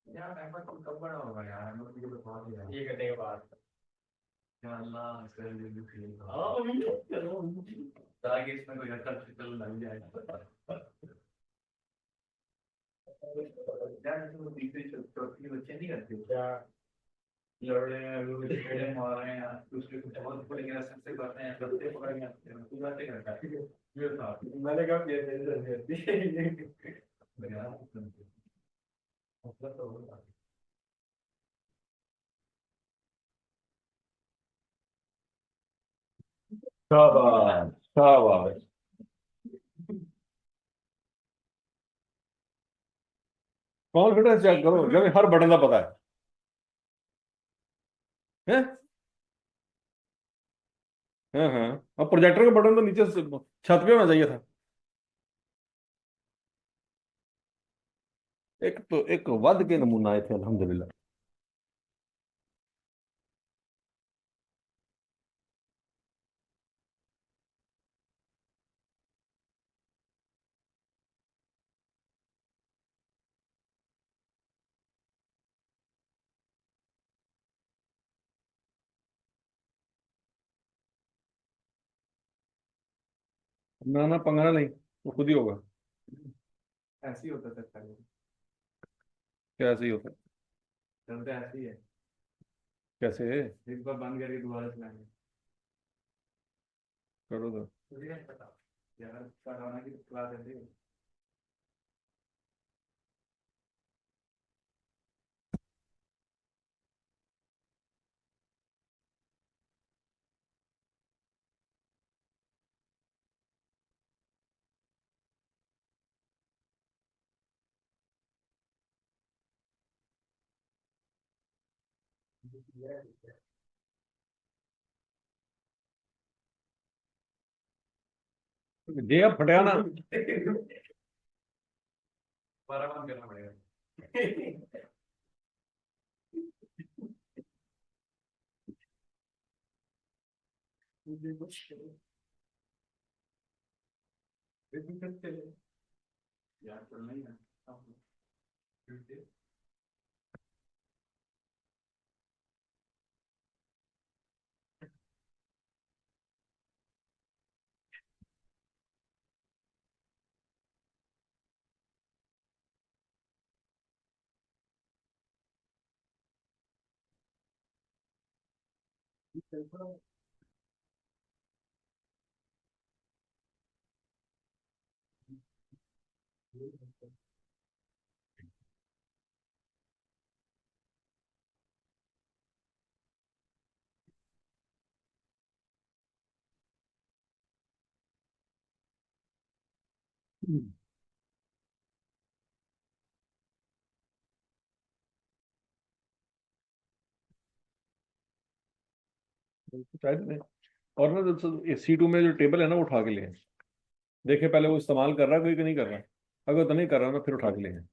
यार time pass कब बड़ा होगा यार, मुझे तो बहुत ही यार, ये करने के बाद या अल्लाह इसका भी फील ताकि इसमें कोई हरकत शिकल लग जाए यार। इसमें तीसरी चौथी बच्चे नहीं करते क्या, लड़ रहे हैं लोग, पेड़े मार रहे हैं यार, दूसरे को बहुत पड़े गया सबसे करते हैं, सबसे पकड़ गया तू बातें करता है ये था। मैंने कहा ये यार मतलब तो होगा। शाबाश शाबाश। कॉन्फिडेंस चेक करो जब हर बटन का पता है। हाँ हाँ। अब प्रोजेक्टर का बटन तो नीचे छत पे होना चाहिए था। एक तो एक वध के नमूना आए थे अल्हम्दुलिल्लाह। ना ना पंगा नहीं, वो खुद ही होगा। ऐसे ही होता सकता है। क्या ऐसे ही होता है? चलते ऐसे ही है। कैसे? एक बार बंद करके दोबारा चलाएंगे। करो तो। मुझे नहीं पता यार, कराना की चला देते। जे अब फटिया ना। दोबारा बंद करना पड़ेगा। यार चलना ही है। शायद नहीं। और ना C2 में जो टेबल है ना वो उठा के ले आए। देखे पहले वो इस्तेमाल कर रहा है कोई कि नहीं कर रहा है। अगर तो नहीं कर रहा ना फिर उठा के ले आए।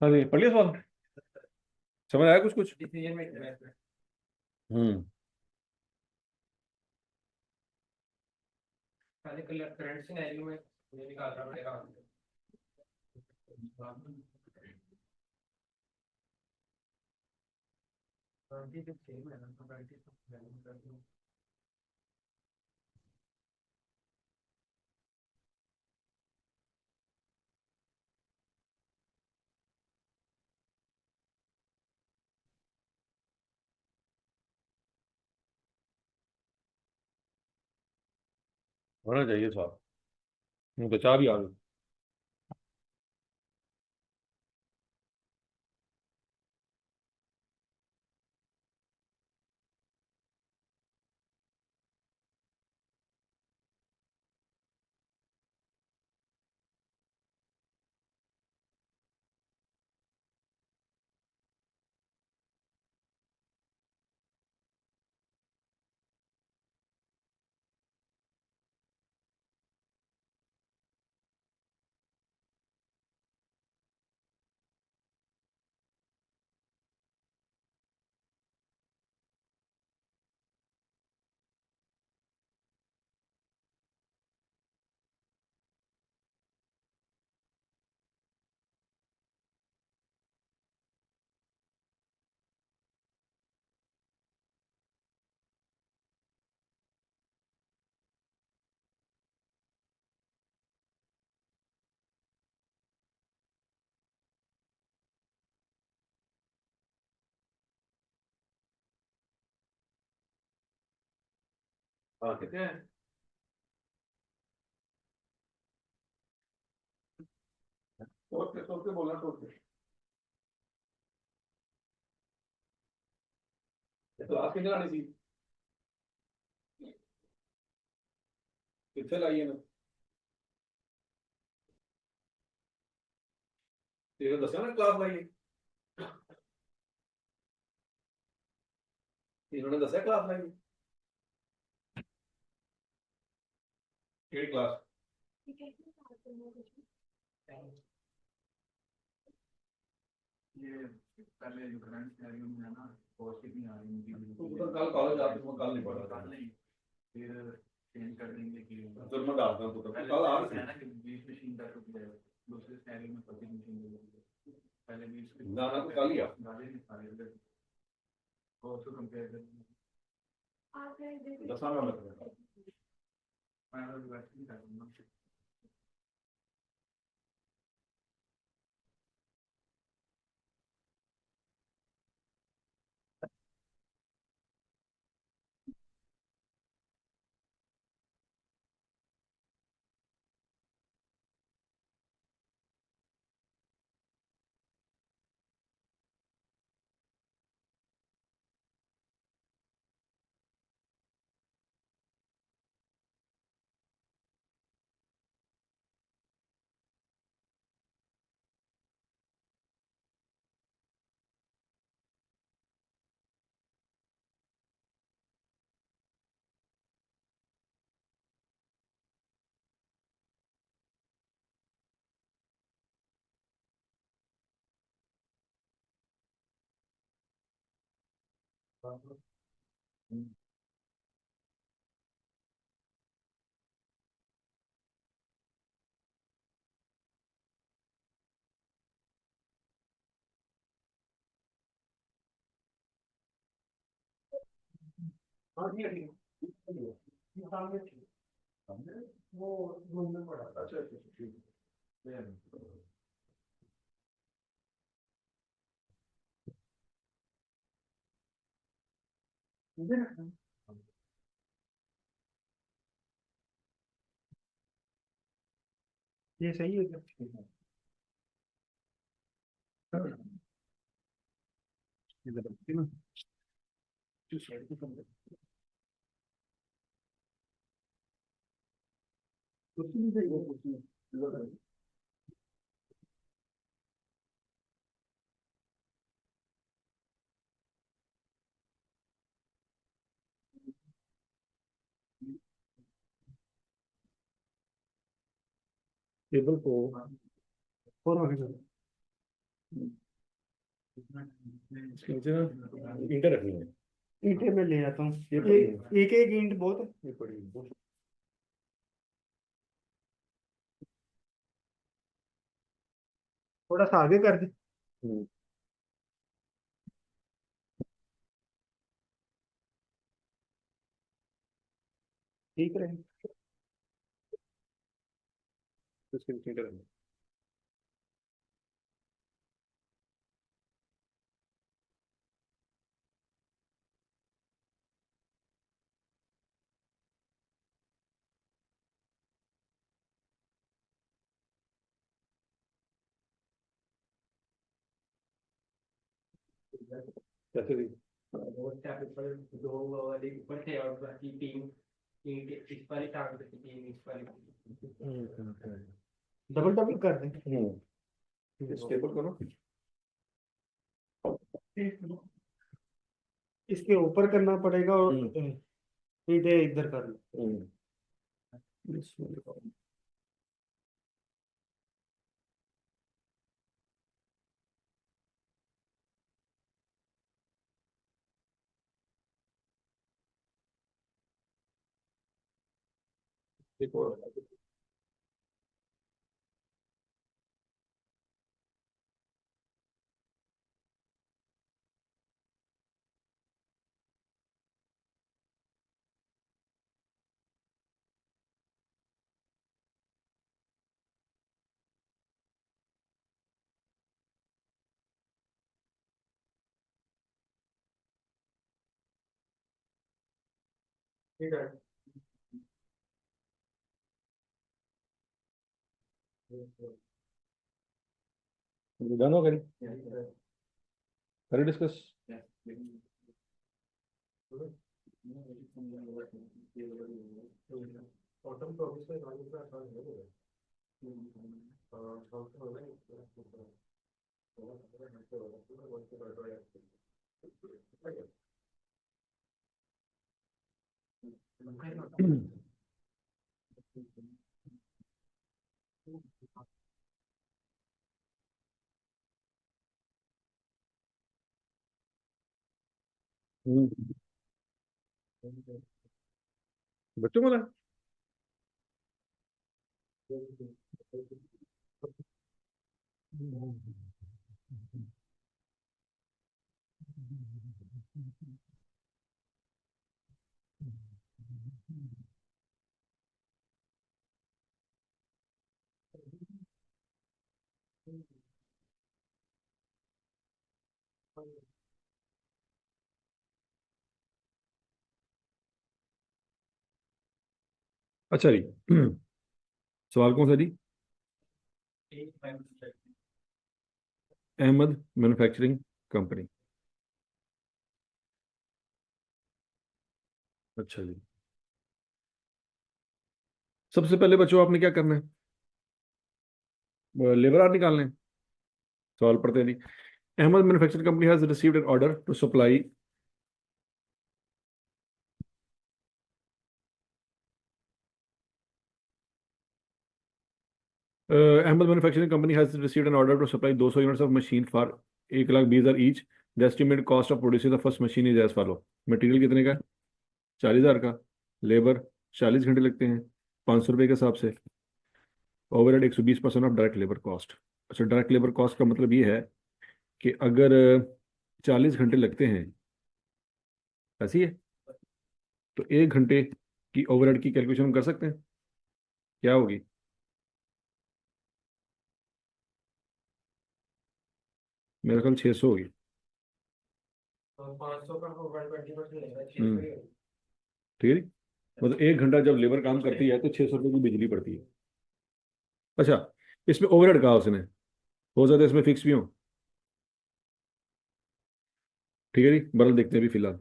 हाँ जी पढ़ लिया सवाल। समझ आया कुछ कुछ। हम्म। पहले करंट सिनेरियो में ये निकालना पड़ेगा। होना चाहिए साहब। तो चाह भी आ गई। हाँ कितने हैं? सोच के बोलना, सोच के। क्लास कितने आनी थी? कितने लाई है ना? तेरे दसा ना क्लास लाई है। इन्होंने दसा क्लास लाई है। केड़ी क्लास? ये पहले जो करंट सिनेरियो में है ना, पॉजिटिव नहीं आ रही मुझे। तो उधर कल कॉलेज आते मैं कल नहीं पढ़ा, कल नहीं, फिर चेंज कर देंगे कि तो मैं डालता हूँ तो कल आ रही है ना कि बीच मशीन का टूट जाएगा, दूसरे सिनेरियो में पति मशीन दे देंगे। पहले बीच ना ना तो कल ही आ डाले नहीं सारे इधर, और तो कंपेयर करेंगे। दसा में मतलब मैं तो वैसे ही कर दूंगा। हाँ ठीक है, ठीक है। ये सामने थी। सामने वो रूम में पड़ा था। अच्छा अच्छा ठीक है। इधर रखना। ये सही है क्या? ठीक है। इधर रखती ना, जो साइड पे कम कुर्सी भी सही है, कुर्सी इधर है। टेबल को और आगे कर। इसके नीचे ना ईंटें रखनी है। ईंटें मैं ले आता हूँ, ये पड़ी है। एक एक ईंट बहुत है। ये पड़ी है। थोड़ा सा आगे कर दे, हम्म। ठीक रहे। इसके नीचे ईंटें रखनी कैसे भी। दो स्टेप ऊपर, दो वाले ऊपर थे और बाकी तीन, तीन इस वाली टांग पे थी, तीन इस वाली। डबल डबल कर दें। स्टेबल करो। इसके ऊपर करना पड़ेगा और सीधे इधर कर लो। देखो ठीक है। डन हो गई, करें डिस्कस। ऑटम तो अभी से रानी का आसान हो गया। हाँ तो नहीं बच्चों वाला अच्छा जी। सवाल कौन सा जी? Ahmed manufacturing company. अच्छा जी, सबसे पहले बच्चों आपने क्या करना है? लेबर आर निकालने हैं। सवाल पढ़ते हैं जी। Ahmed manufacturing company has received an order to supply Ahmed Manufacturing Company has received an order to supply 200 units of machine for 1,20,000 each. The estimated cost of producing the first machine is as follow. Material कितने का? 40,000 का। Labour 40 घंटे लगते हैं, 500 रुपये के हिसाब से। Overhead 120% of direct labour cost. अच्छा, डायरेक्ट लेबर कॉस्ट का मतलब ये है कि अगर 40 घंटे लगते हैं, ऐसी है, तो 1 घंटे की ओवरहेड की कैलकुलेशन हम कर सकते हैं, क्या होगी? मेरे ख्याल 600 होगी। 500 का 120% लेगा, 600 हम्म, ही होगा। ठीक है जी। मतलब 1 घंटा जब लेबर काम करती है तो 600 रुपये की बिजली पड़ती है। अच्छा, इसमें ओवरहेड कहा उसने, हो सकता है इसमें फिक्स भी हो। ठीक है जी, बरल देखते हैं अभी फिलहाल।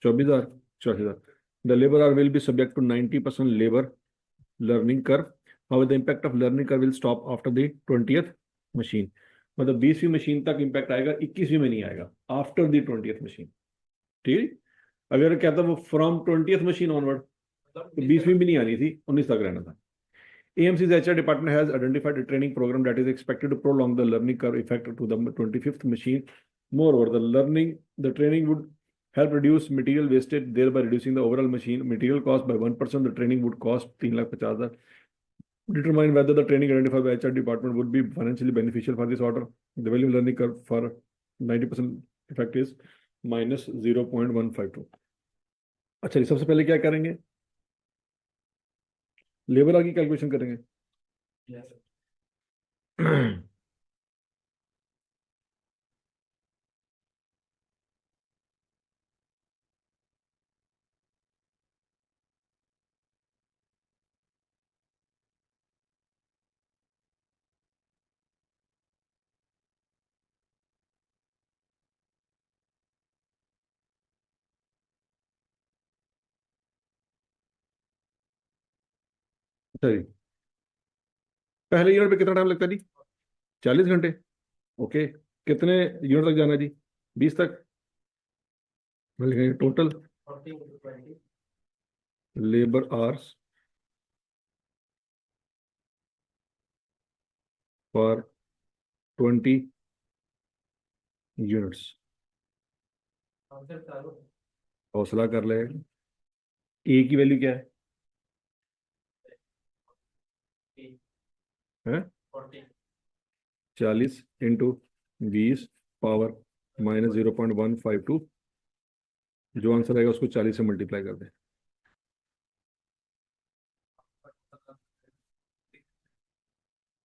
24,000, 84,000। The labour are will be subject to 90% labour learning curve. How the impact of learning curve will stop after the 20th machine. मतलब 20वीं मशीन तक इम्पैक्ट आएगा, 21वीं में नहीं आएगा, आफ्टर द 20th मशीन। ठीक है। अगर कहता वो फ्रॉम 20th मशीन ऑनवर्ड, तो 20वीं भी नहीं आनी थी, 19 तक रहना था। AMC's HR department has identified a training program that is expected to prolong the learning curve effect to the 25th machine. Moreover, the training would help reduce material wastage, thereby reducing the overall machine material cost by 1%. The training would cost 3,50,000. Determine whether the training identified by HR department would be financially beneficial for this order. The value of learning curve for 90% effect is -0.152. अच्छा जी, सबसे पहले क्या करेंगे? Labour की calculation करेंगे। अच्छा जी, पहले unit पे कितना टाइम लगता है जी? 40 घंटे। ओके, कितने यूनिट तक जाना है जी? 20 तक। लिखेंगे total 40 × 20। Labour hours for 20 units. Answer चालू। हौसला कर ले। ए की वैल्यू क्या है? 40। 40 × 20 -0.152। जो आंसर आएगा उसको 40 से मल्टीप्लाई कर दें।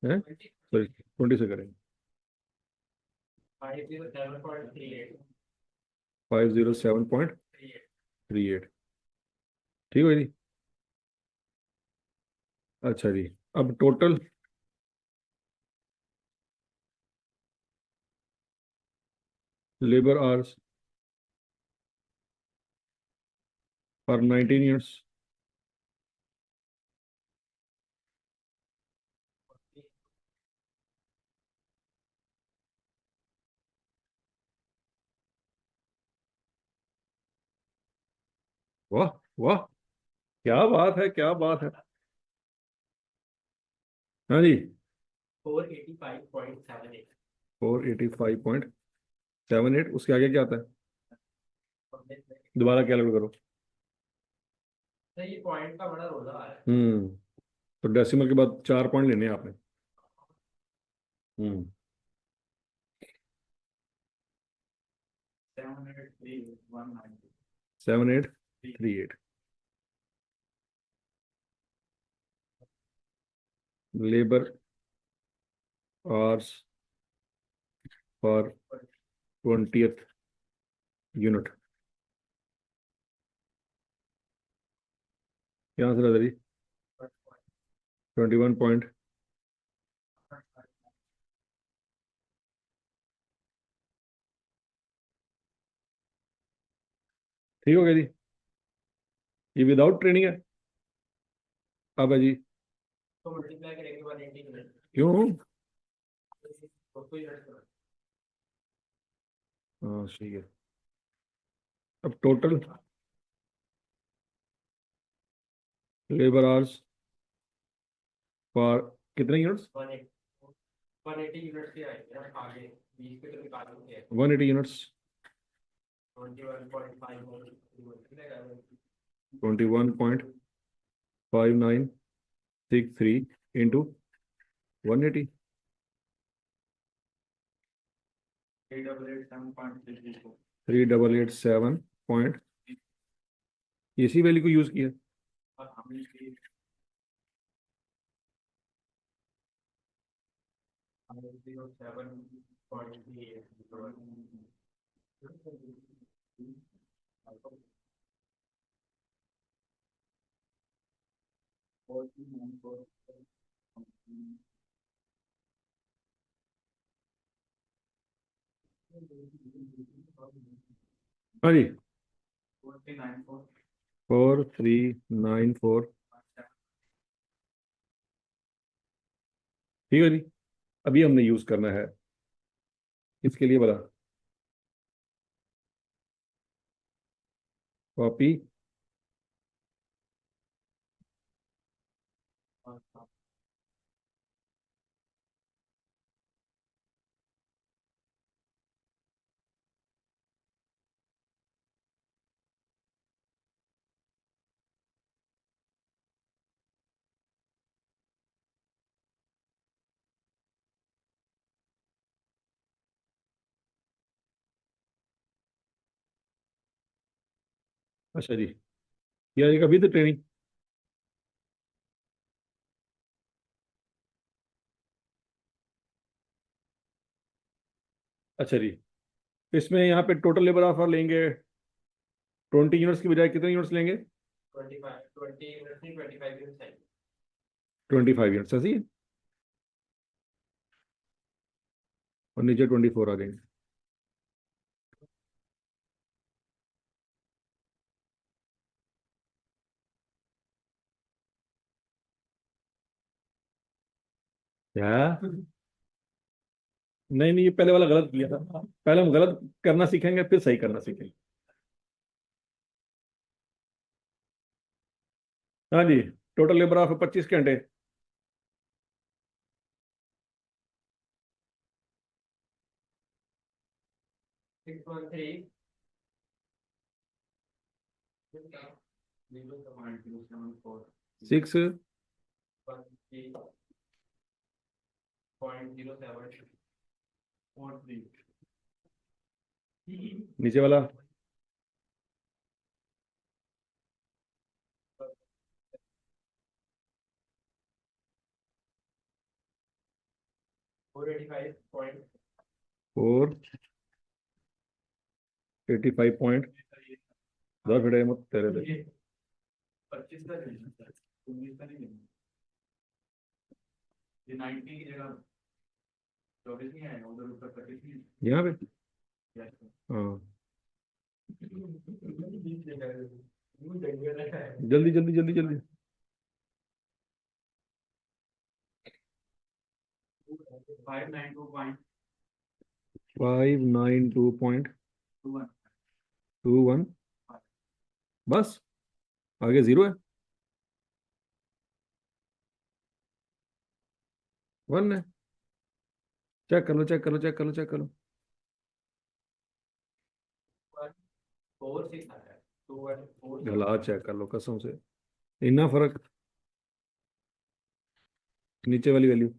हैं? सॉरी, 20 से करेंगे। 507.38। 507.38। ठीक है जी। अच्छा जी, अब total labour hours for 19 units. वाह वाह, क्या बात है, क्या बात है। हाँ जी, 485.78। 485.78। उसके आगे क्या आता है? दोबारा कैलकुलेट करो। ये पॉइंट का बड़ा रोल आ रहा है। तो डेसिमल के बाद 4 पॉइंट लेने हैं आपने। हम्म 783,190। 7838। Labour hours for 20th unit. क्या आंसर है जी? 21 पॉइंट। ठीक हो गया जी। ये विदाउट ट्रेनिंग है। अब है जी, तो मल्टीप्लाई करेंगे 180 मिनट। क्यों? तो कोई यूनिट। हाँ सही है। अब टोटल लेबर आवर्स फॉर कितने यूनिट्स? 180 यूनिट से आएंगे ना आगे 20 पे तो निकालेंगे। 180 यूनिट्स। 21.5 21.5963 इंटू 180। 3887.34। 3887 इसी वैल्यू को यूज किया। और हमने की 07.38। हाँ जी, 4394। 4394। ठीक है जी। अभी हमने यूज करना है इसके लिए बड़ा कॉपी। अच्छा जी, ये आएगा अभी तो ट्रेनिंग। अच्छा जी, इसमें यहाँ पे टोटल लेबर ऑफर लेंगे 20 यूनिट्स की बजाय कितने यूनिट्स लेंगे? 20 यूनिट नहीं 25 यूनिट चाहिए। 25 यूनिट्स ऐसी है, और नीचे 24 आ जाएंगे। क्या? नहीं नहीं, ये पहले वाला गलत किया था। पहले हम गलत करना सीखेंगे फिर सही करना सीखेंगे। हाँ जी, टोटल लेबर ऑफ 25 घंटे। 613 0.274 6 नीचे वाला 485 पॉइंट। दस बेटे मत तेरे दे। 25 का नहीं, 19 का नहीं, ये 90 की जगह 24 नहीं आएगा, उधर ऊपर 25 नहीं यहाँ पे है। हाँ, जल्दी जल्दी जल्दी जल्दी। 592.21 592.21। बस आगे जीरो है, 1 है। चेक कर लो चेक कर लो चेक कर लो चेक कर लो। 46 आ रहा है, 214 गला चेक कर लो कसम से, इतना फर्क। नीचे वाली वैल्यू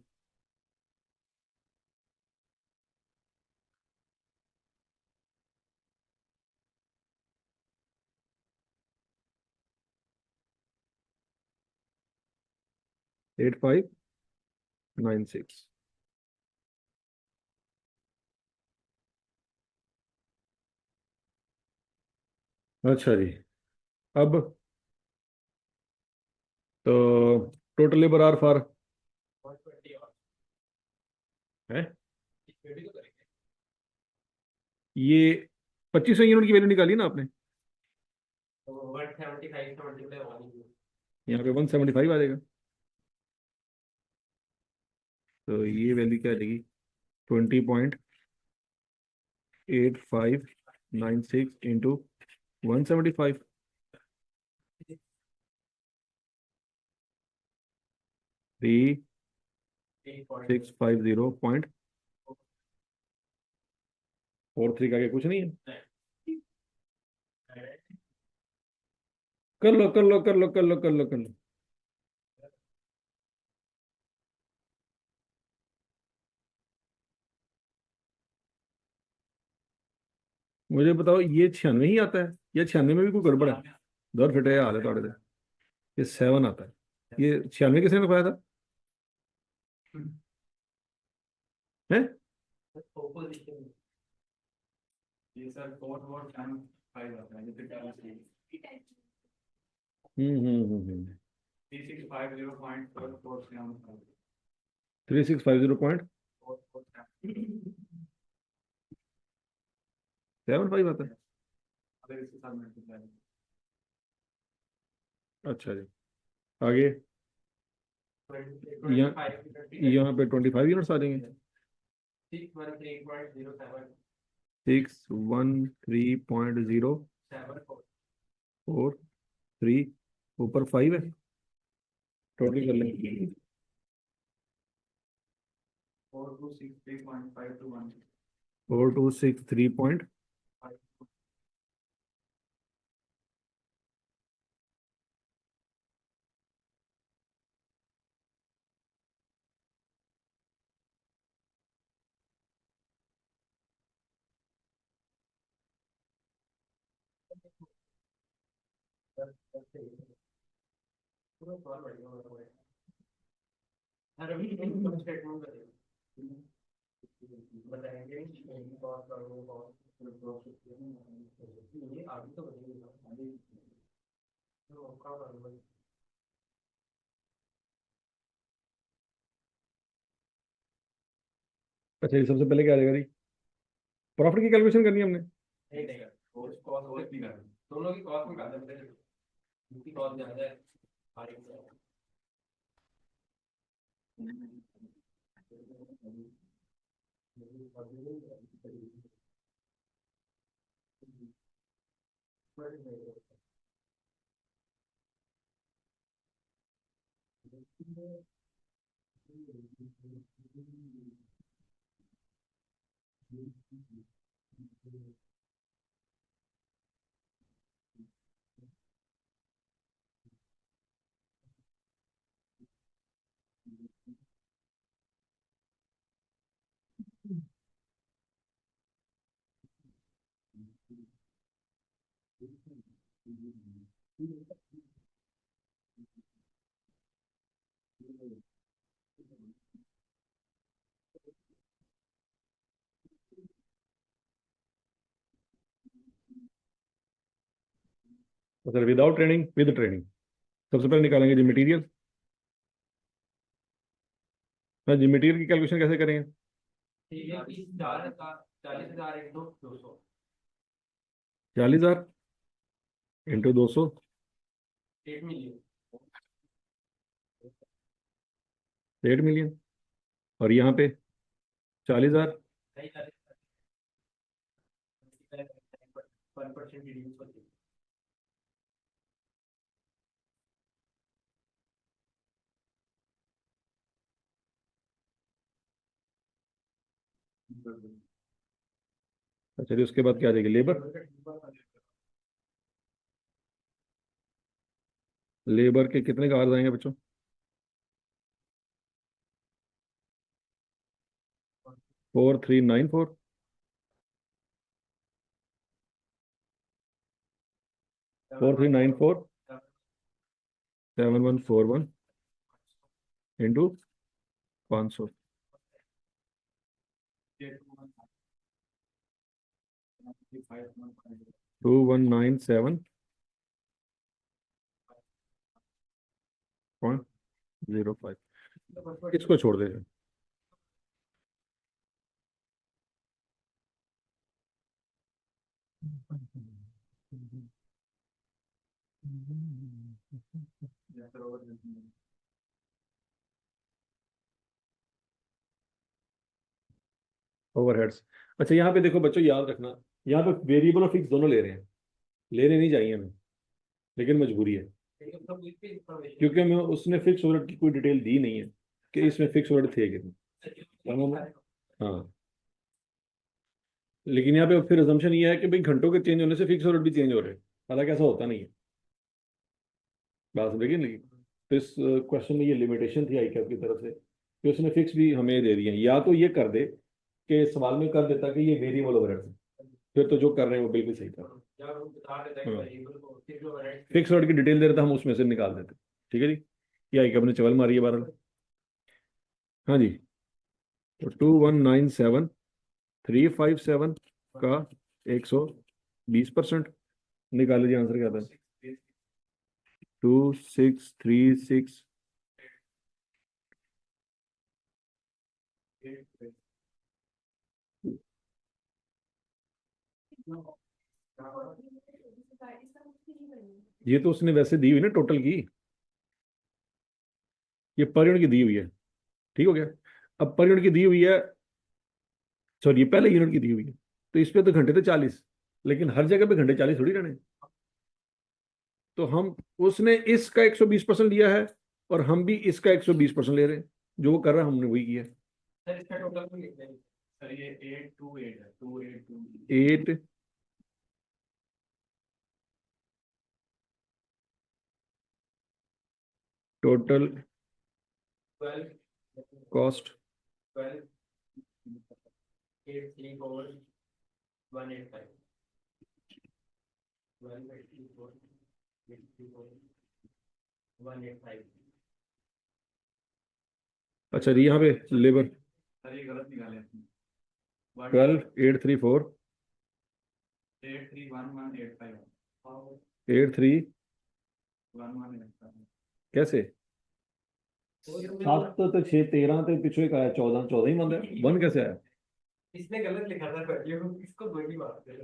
8596। अच्छा जी, अब तो टोटल लेबर आर फॉर 120 और है भी तो करेंगे। ये 2500 यूनिट की वैल्यू निकाली ना आपने, तो 175 से मल्टीप्लाई होगी। यहाँ पे 175 आ जाएगा। तो ये वैल्यू क्या आ जाएगी, 20.8596 इंटू 175। 3650.43 का, कुछ नहीं है। कर लो कर लो कर लो कर लो कर लो कर लो। मुझे बताओ, ये 96 ही आता है या 96 में भी कोई गड़बड़ है? दर फिटे हाल है थोड़े से। ये 7 आता है, ये 96 किसने लिखवाया था? है ये सर 4.5 आता है, ये तो क्या है? 3650.447 3650.75 आता है। अगर इसके साथ मल्टीप्लाई अच्छा जी, आगे यहाँ पे 25 यूनिट्स आ जाएंगे। 613.07 613.043 ऊपर 5 है, टोटल कर लेंगे। 4263.521 4263. पूरा सवाल बढ़िया अरे अभी इनकम स्टेटमेंट बताएंगे कॉस्ट और वो कॉस्ट ये आगे तो बढ़ेगा आगे तो का अच्छा, ये सबसे पहले क्या आ जाएगा जी? प्रॉफिट की कैलकुलेशन करनी है हमने। नहीं नहीं कॉस्ट कॉस्ट और भी करना दोनों की कॉस्ट में करना पड़ेगा, उनकी कॉस्ट ज़्यादा है हमारी sir without training with training, सबसे पहले निकालेंगे जी मटेरियल। हाँ जी, मटेरियल की कैलकुलेशन कैसे करेंगे? ठीक है, इस 40,000 इंटू 200। 40,000 into 200, 8 million. 8 मिलियन। और यहाँ पे 40,000, नहीं, 1% रिड्यूस होती है। अच्छा जी, उसके बाद क्या आ जाएगी? लेबर। लेबर के कितने का आ जाएंगे बच्चों? 4394, 4394, 7141 इंटू 500, 2197.05। इसको छोड़ दे। ओवरहेड्स। अच्छा, यहाँ पे देखो बच्चों, याद रखना, यहाँ पे वेरिएबल और फिक्स दोनों ले रहे हैं, लेने नहीं चाहिए हमें, लेकिन मजबूरी है, क्योंकि हमें उसने फिक्स ओवरहेड की कोई डिटेल दी नहीं है कि इसमें फिक्स ओवरहेड थे कितने। हाँ, लेकिन यहाँ पे फिर अजम्पशन ये है कि भाई घंटों के चेंज होने से फिक्स ओवरहेड भी चेंज हो रहे हैं, हालांकि ऐसा होता नहीं है। बात समझिए नहीं। तो इस क्वेश्चन में ये लिमिटेशन थी आई कैप की तरफ से कि उसने फिक्स भी हमें दे दिए हैं। या तो ये कर दे कि सवाल में कर देता कि ये वेरिएबल ओवरहेड है, फिर तो जो कर रहे हैं वो बिल्कुल सही कर रहे हैं। फिक्स ओवरहेड की डिटेल दे रहा था, हम उसमें से निकाल देते। ठीक है जी, ये आई कैप ने चवल मारी है 12। हाँ जी, तो 2197,357 का 120% निकाल लीजिए। आंसर क्या था? 2636। ये तो उसने वैसे दी हुई ना टोटल की, ये पर यूनिट की दी हुई है। ठीक हो गया। अब पर यूनिट की दी हुई है, सॉरी, ये पहले यूनिट की दी हुई है, तो इस पे तो घंटे थे 40, लेकिन हर जगह पे घंटे 40 थोड़ी रहने। तो हम, उसने इसका 120% लिया है और हम भी इसका 120% ले रहे हैं, जो वो कर रहा है हमने वही किया। सर इसका टोटल तो लिख देंगे। सर ये 828 है, 282। 8 टोटल 12 कॉस्ट 12 834 185 12 84 185। अच्छा जी, यहाँ पे लेबर सर ये गलत निकाले आपने। 12,834 831185 83 कैसे? 7 तो 6 13 तो पिछले का है, 14 14 ही मंद है, 1 कैसे आया? इसने गलत लिखा था पहले, इसको दो ही बात कर।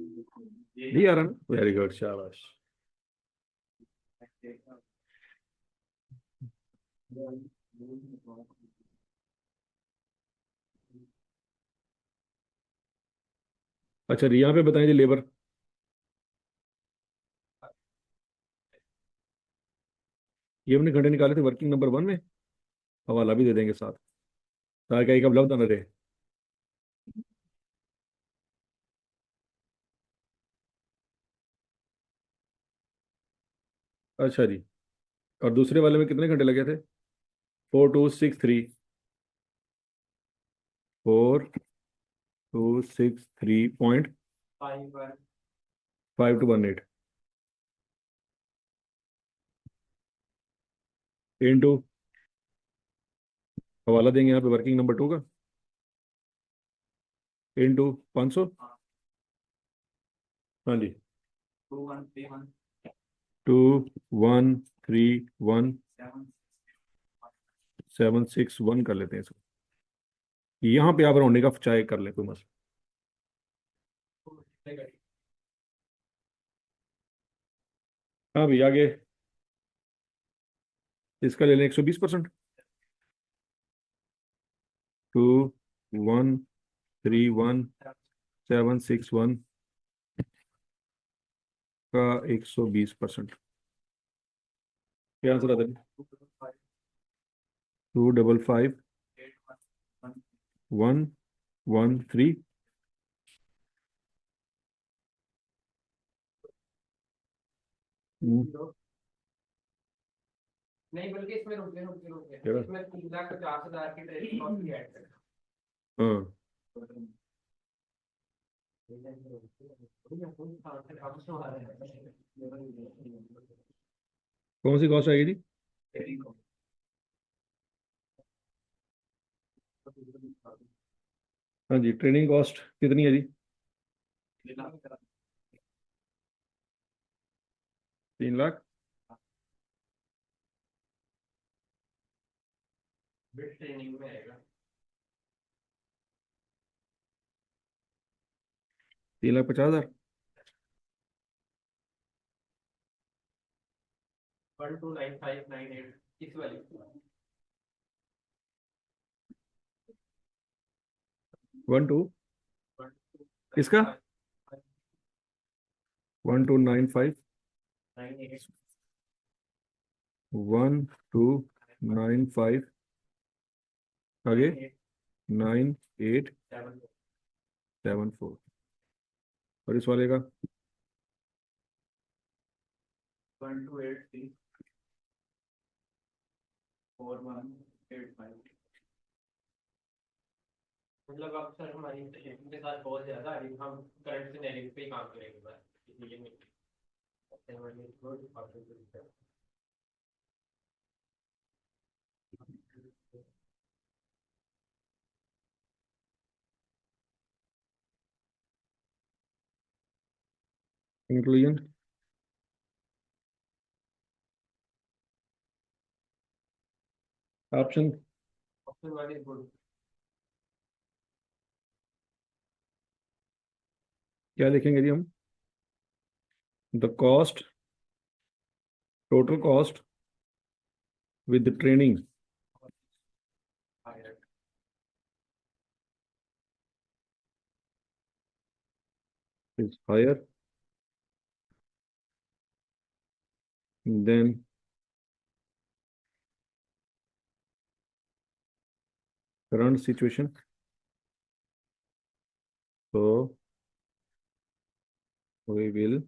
नहीं आ रहा ना, वेरी गुड, शाबाश। अच्छा यहाँ पे बताएं जी लेबर, ये हमने घंटे निकाले थे वर्किंग नंबर 1 में, हवाला भी दे देंगे साथ, ताकि एक अब लफ्ज ना रहे। अच्छा जी, और दूसरे वाले में कितने घंटे लगे थे? 4263 टू 18 इंटू, हवाला देंगे यहाँ पे वर्किंग नंबर 2 का, इंटू 500। हाँ जी, 2131761 कर लेते हैं इसको, यहाँ पे आप राउंडिंग ऑफ चाहे कर लें, कोई मसला। हाँ भैया आगे इसका ले लें 120%, 2131761 का 120%, क्या आंसर आता है? 255113। नहीं बल्कि इसमें रुक गए क्या? इसमें 3,50,000 की ट्रेनिंग कॉस्ट भी ऐड कर। हाँ कौन सी कॉस्ट आएगी जी? हाँ जी, ट्रेनिंग कॉस्ट कितनी है जी? 3 लाख। ट्रेनिंग में आएगा 3,50,000। 129598 किस वाली? 12 इसका 1295 1295 आगे 9874, और इस वाले का 12834185। मतलब अब सर हमारी इनके साथ बहुत ज्यादा है, हम करंट सिनेरियो पे ही काम करेंगे बस, इसलिए नहीं inclusion option option one is good. क्या लिखेंगे जी हम? The cost, total cost with training is higher than current situation, so we will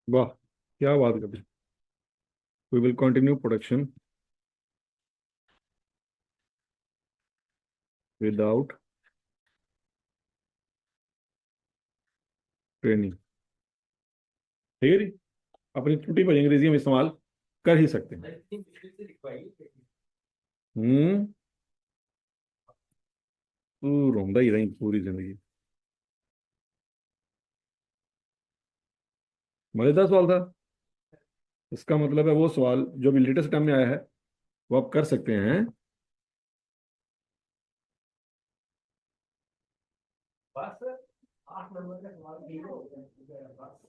वाह क्या बात कर दी, we will continue production without training. ठीक है जी, अपनी टूटी भरी अंग्रेजी हम इस्तेमाल कर ही सकते हैं। तू रोंदा ही रही पूरी जिंदगी। मजेदार सवाल था। इसका मतलब है वो सवाल जो भी लेटेस्ट टाइम में आया है वो आप कर सकते हैं। बस 8 नंबर का सवाल ठीक हो गया बस।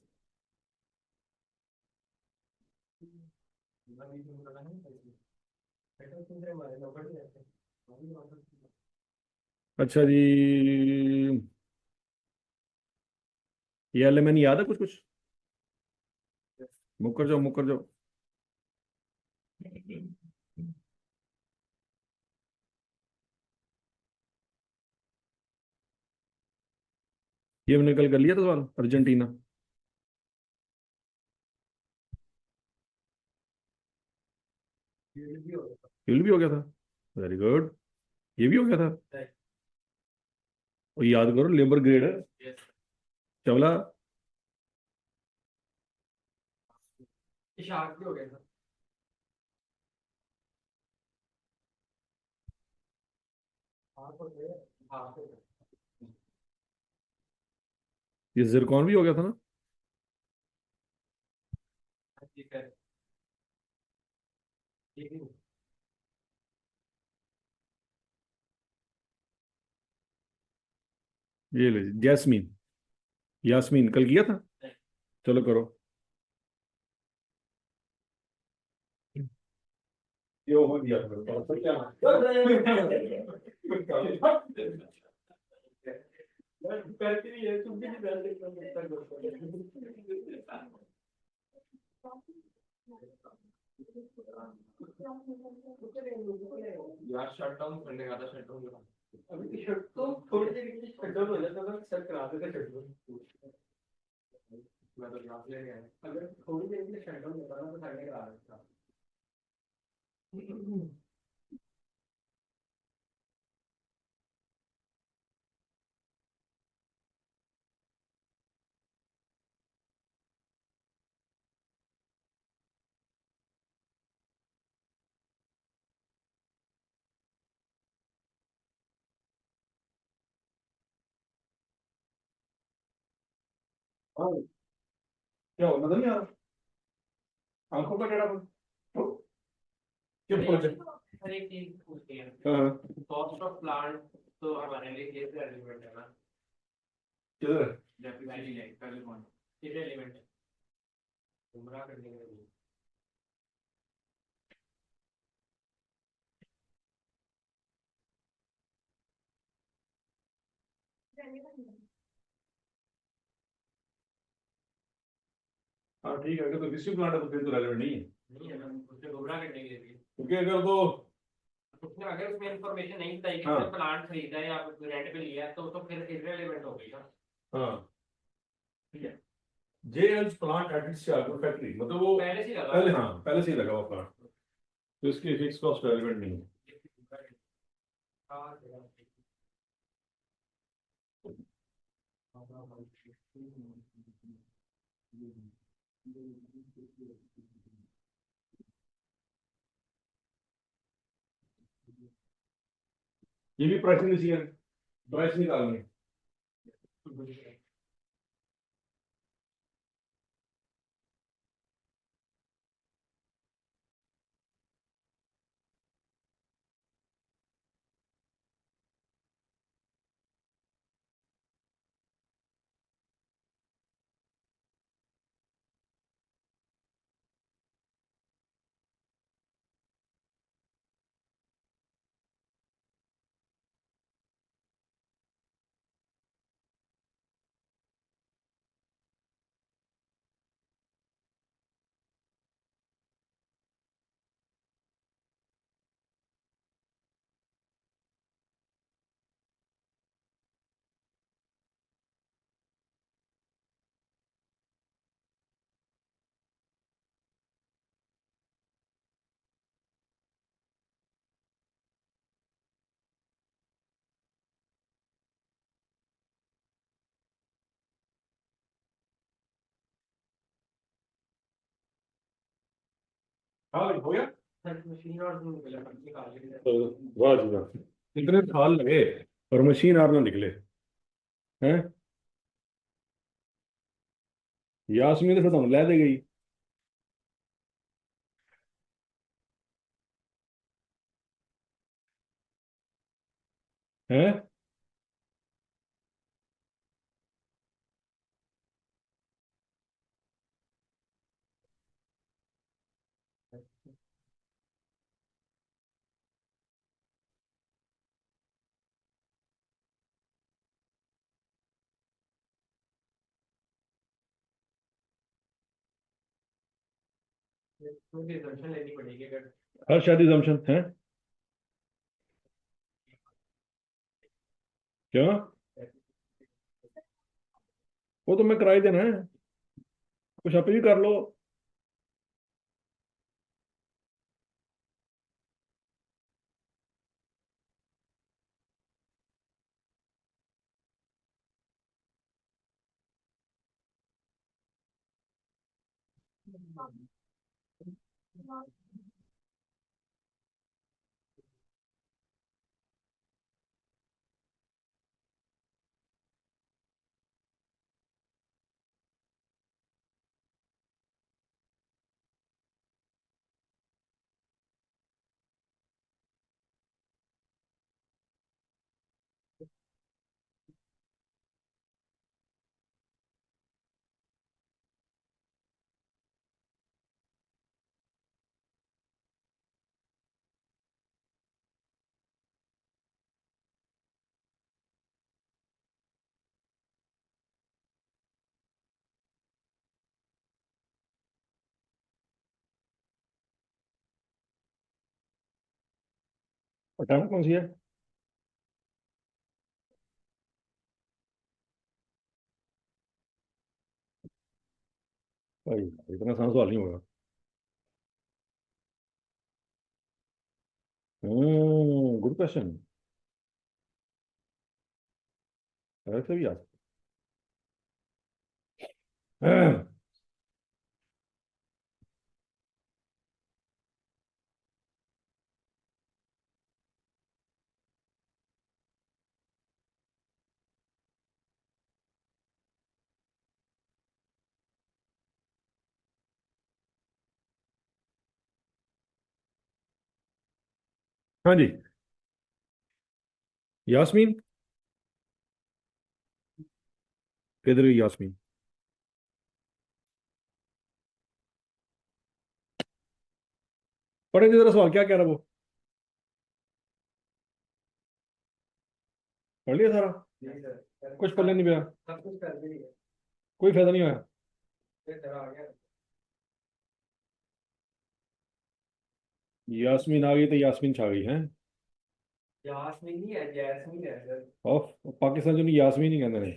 अच्छा जी, ये एलिमेंट याद है कुछ कुछ? मुकर जाओ मुकर जाओ। ये हमने कल कर लिया था सवाल, अर्जेंटीना। ये भी हो गया था। Very good. ये भी हो गया था। और याद करो लेबर ग्रेड है। चवला। शार्प भी हो गया था। ये जिरकॉन भी हो गया था ना। ठीक है। ठीक है। ये ले जैस्मीन, यास्मीन कल किया था। चलो करो। ये हो गया तो क्या? करती नहीं है तुम भी नहीं बैठ यार शट डाउन करने का था शट डाउन अभी शट तो थोड़ी देर के लिए शट डाउन हो जाता था सर करा देते शट डाउन मैं तो क्लास ले गया अगर थोड़ी देर के लिए शट डाउन होता ना तो सर ने करा देता। हाँ, क्या हो मतलब नहीं आ रहा आंखों का टेढ़ा क्यों पहुंचे? हर एक चीज पूछती है हाँ कॉस्ट ऑफ प्लांट तो हमारे लिए ये एलिमेंट है ना किधर है? डेफिनेटली है पहले पॉइंट ये एलिमेंट है गुमराह करने के लिए हाँ ठीक है, अगर तो किसी प्लांट है तो फिर तो रेलेवेंट नहीं है। नहीं है ना उससे गुमराह करने के लिए भी क्योंकि अगर तो उसने अगर उसमें इंफॉर्मेशन नहीं बताई कि हाँ। उसने प्लांट खरीदा है या रेंट पे लिया है तो फिर इररिलेवेंट हो गई ना। हाँ ठीक है। जेएल्स प्लांट एट इट्स फैक्ट्री मतलब वो पहले से ही लगा पहले, हाँ पहले से ही लगा हुआ प्लांट, तो इसकी फिक्स कॉस्ट रेलेवेंट नहीं है। ये भी प्राइसिंग इसी है, प्राइस निकालनी है। हाँ हो गया। मशीन और निकाल लिया तो वाह जी वाह, इतने साल लगे और मशीन आर ना निकले हैं। यासमीन ने फिर ਤੁਹਾਨੂੰ ਲੈ ਦੇ ਗਈ है। क्योंकि assumption लेनी पड़ेगी अगर हर शादी जम्पशन है क्या? वो तो मैं कराई देना है, कुछ आप भी कर लो। अटेम्प्ट कौन सी है? भाई इतना आसान सवाल नहीं होगा। Good question. ऐसे भी आ सकता है। हाँ जी, यास्मीन किधर गई यास्मीन? पढ़े जरा सवाल, क्या कह रहा है वो? पढ़ लिया सारा? नहीं सर कुछ पढ़ने नहीं मिला? सब कुछ कर भी है कोई फायदा नहीं हुआ? फिर तरह आ गया यास्मीन आ गई तो यास्मीन छा गई है। यास्मीन नहीं है जैस्मीन है सर ऑफ पाकिस्तान जो यास्मीन ही कहते हैं।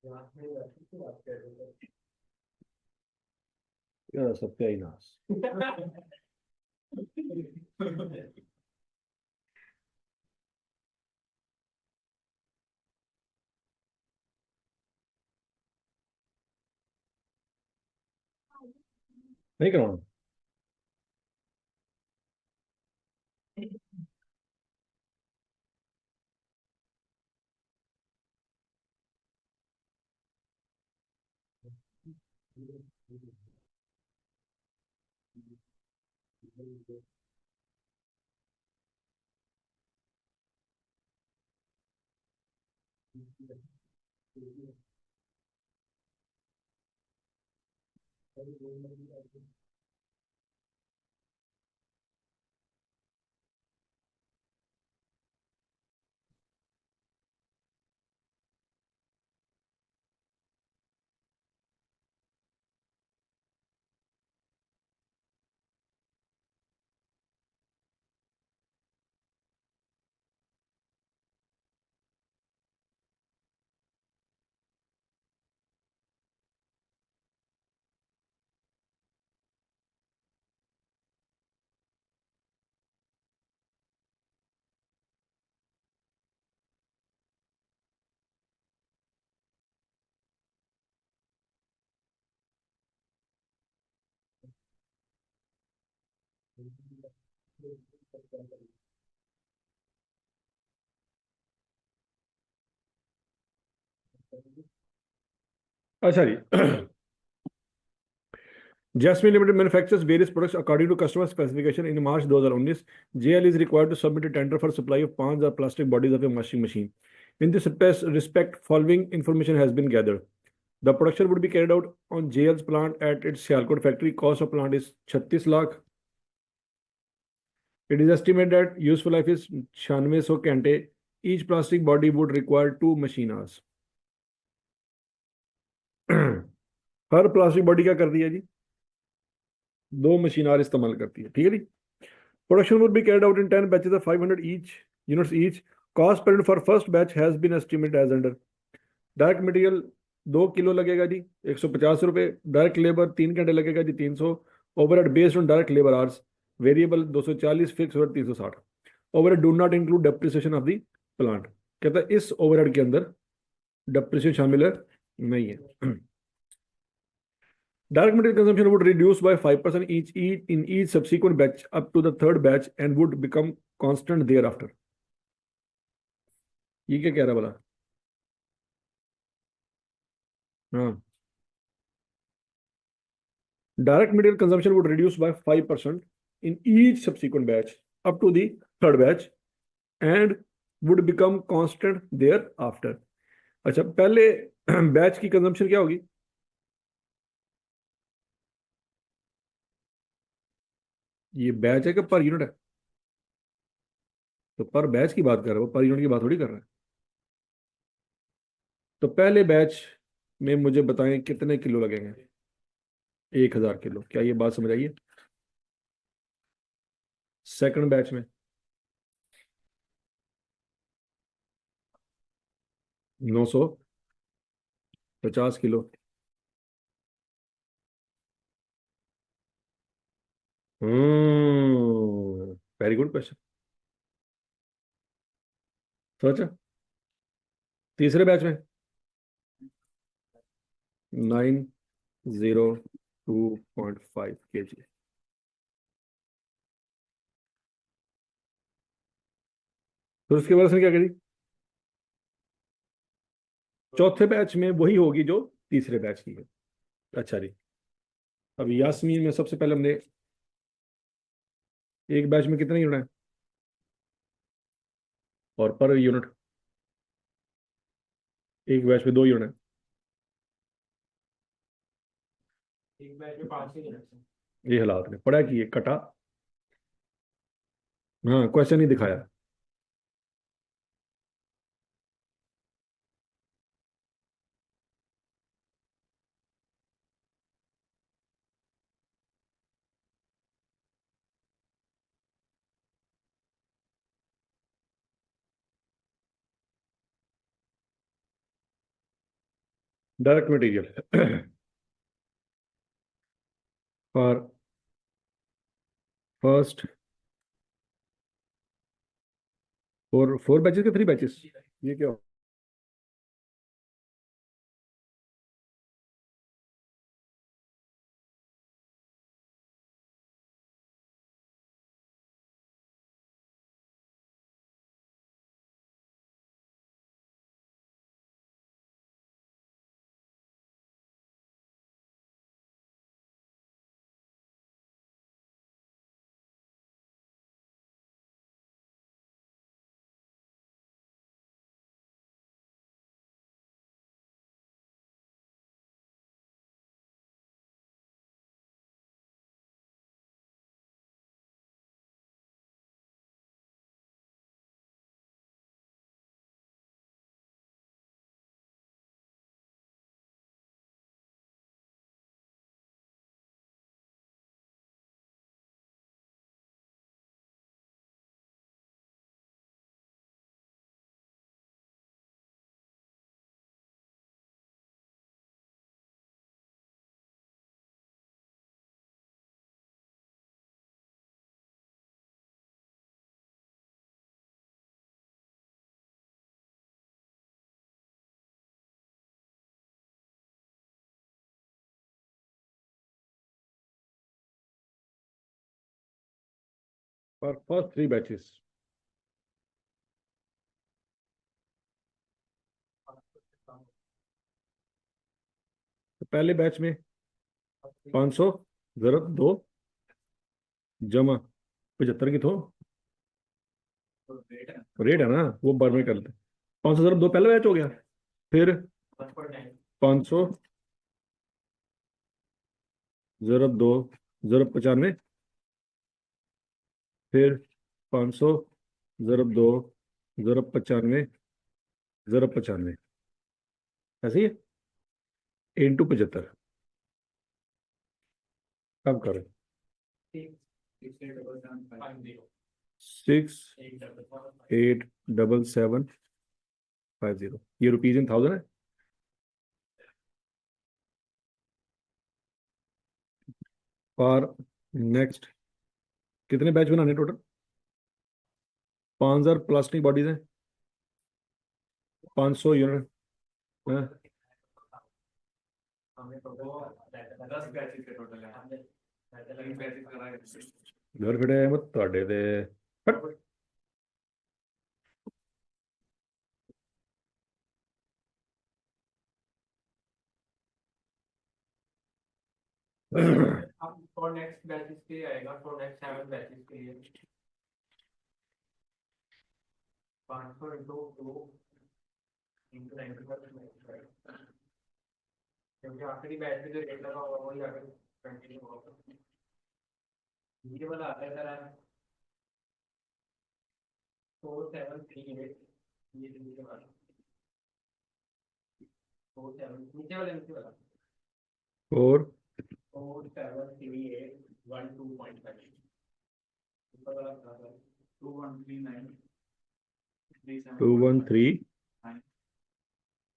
यास्मीन वैसे की बात कर रहे हैं यार सत्यानाश। नहीं करवाना। अच्छा जी Jasmine Limited manufactures various products according to customer specification. In March 2019, JL is required to submit a tender for supply of pans or plastic bodies of a washing machine. In this respect, following information has been gathered. The production would be carried out on JL's plant at its Sialkot factory. Cost of plant is 36 lakh. It is estimated that useful life is 9600 घंटे. Each plastic body would require 2 machine hours. Her plastic body क्या कर दिया जी, 2 machine our इस्तेमाल करती है, ठीक है जी. Production would be carried out in 10 batches of 500 units each. Cost per unit for first batch has been estimated as under. Direct material 2 kilo लगेगा जी 150 रुपये. डायरेक्ट लेबर 3 घंटे लगेगा जी 300. Overhead based on direct labour hours. Variable 240, fix overhead 360. Overhead do not include depreciation of the plant. कहता है इस overhead के अंदर depreciation शामिल है नहीं है. Direct material consumption would reduce by 5% in each subsequent batch up to the third batch and would become constant thereafter. ये क्या कह रहा बोला? हाँ. Direct material consumption would reduce by 5% in each subsequent batch up to the third batch and would become constant thereafter. अच्छा, पहले batch की consumption क्या होगी? ये बैच है कि पर यूनिट है? तो पर बैच की बात कर रहा है वो, पर यूनिट की बात थोड़ी कर रहा है. तो पहले बैच में मुझे बताएं कितने किलो लगेंगे? 1000 किलो. क्या ये बात समझ आई है? सेकंड बैच में 950 किलो. Very good question. सोचा. तीसरे बैच में 902.5 kg. फिर उसके बाद उसने क्या करी? चौथे बैच में वही होगी जो तीसरे बैच की है. अच्छा जी. अब यास्मीन में सबसे पहले हमने एक बैच में कितने यूनिट है और पर यूनिट एक बैच में 2 यूनिट है. एक बैच में 5 ही यूनिट्स हैं। ये हालात ने पढ़ा कि ये कटा. हाँ, क्वेश्चन ही दिखाया. Direct material for first 4 batches के 3 बैचेस. ये क्या? For first 3 batches. पहले बैच में 500 ज़रब 2 जमा 75 की तो तो रेट है रेट है ना, वो बार में कर लेते हैं। 500 ज़रब 2 पहला बैच हो गया, फिर 500 ज़रब 2 ज़रब 95, फिर 500 ज़रब 2 ज़रब 95 ज़रब 95, ऐसे ही है, इंटू 75। अब करें 68750, ये रुपीज इन थाउजेंड है। और नेक्स्ट कितने बैच बनाने टोटल? 5000 प्लास्टिक बॉडीज हैं, 500 यूनिट है। हमें तो वो 10 बैचेस के टोटल है 3 बैचेस कराए घर खड़े मत ਤੁਹਾਡੇ ਤੇ हट। अब फॉर नेक्स्ट बैचेस के लिए आएगा फॉर नेक्स्ट 7 बैचेस के लिए 500 इंटू 2 इंटू 95 क्योंकि आखिरी बैच में जो रेट लगा होगा वही आगे कंटिन्यू होगा। ये वाला आता है सर 4738 ये नीचे वाला 47 नीचे वाला 4 4738 12.5 ऊपर वाला क्या है 2139 213,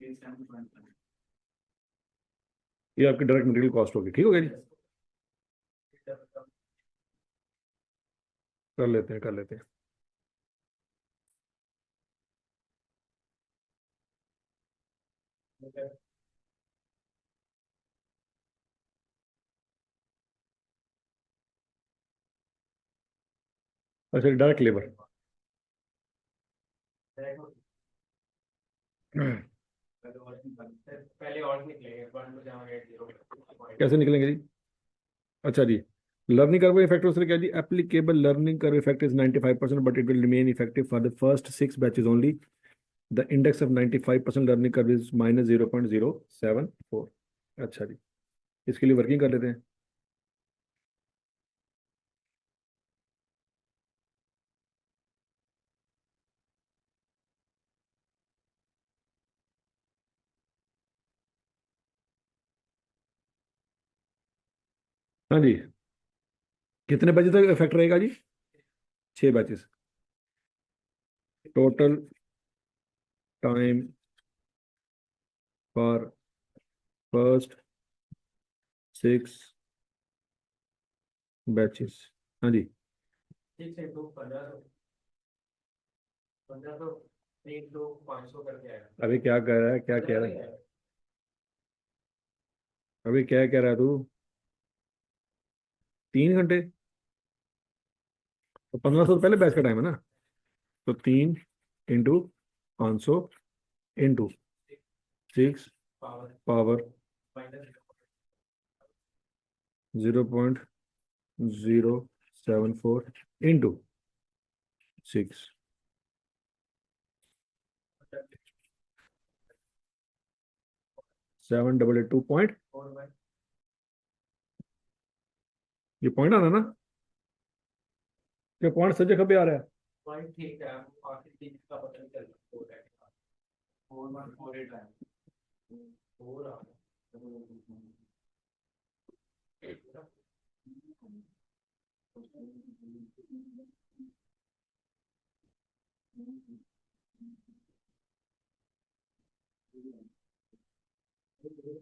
37.5 ये आपकी डायरेक्ट मटेरियल कॉस्ट होगी, ठीक हो गया जी। कर लेते हैं कर लेते हैं। अच्छा डायरेक्ट लेबर पहले और निकलेंगे 1 कैसे निकलेंगे जी? अच्छा जी, लर्निंग कर्व इफेक्ट उसने क्या जी, applicable learning curve effect is 95% but it will remain effective for the first 6 batches only. The index of 95% learning curve is -0.074। अच्छा जी, इसके लिए वर्किंग कर लेते हैं। हाँ जी, कितने बजे तक इफेक्ट रहेगा जी? 6 batches. Total time for first 6 batches. हाँ जी, 1500 एक दो 500 करके आएगा अभी क्या कह रहा है, क्या कह रहा है, अभी क्या कह रहा है तू? 3 घंटे तो 1500 तो पहले बैच का टाइम है ना, तो 3 into 500 into 6 power power 0.074 into 6 7882 point, ये पॉइंट आना ना, ये पॉइंट सब जगह पे आ रहा है। पॉइंट ठीक है आखिर चीज का पता नहीं चल रहा 4148 है 4 आ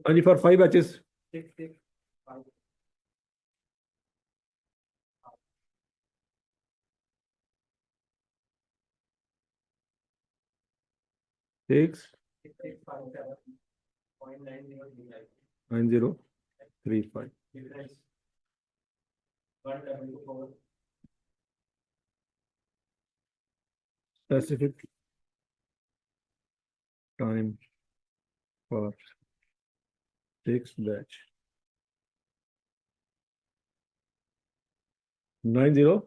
हाँ जी, for 5 batches 665 6 657.9035 9035 difference 124 specific time for 6 batch 90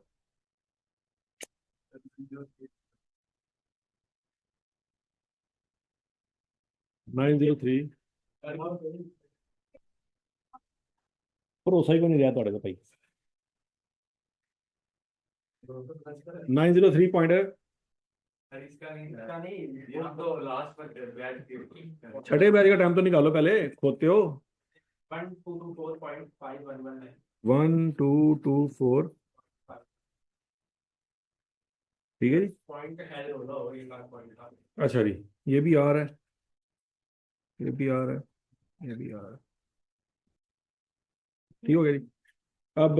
903 ਭਰੋਸਾ ਹੀ ਕੋਈ ਨਹੀਂ ਰਿਹਾ ਤੁਹਾਡੇ ਤੇ ਭਾਈ 903 पॉइंट है इसका नहीं ये तो लास्ट पर बैच के छठे बैच का टाइम तो निकालो पहले खोते हो 1224.511 है 1224 ठीक है जी पॉइंट है होगा और एक आध पॉइंट का अच्छा जी ये भी आ रहा है ये भी आ रहा है ये भी आ रहा है ठीक हो गया जी अब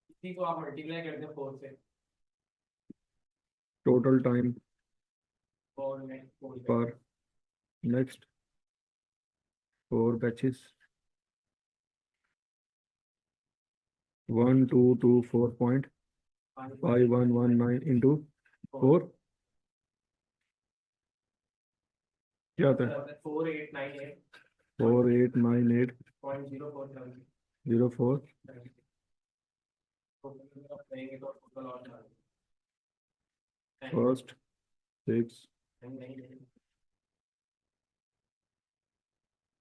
इसी को आप मल्टीप्लाई कर दें 4 से टोटल टाइम 4 में 4 पर नेक्स्ट 4 बैचेस 1224.5119 into 4 क्या आता है 4898 4898 0.04 04 फर्स्ट 6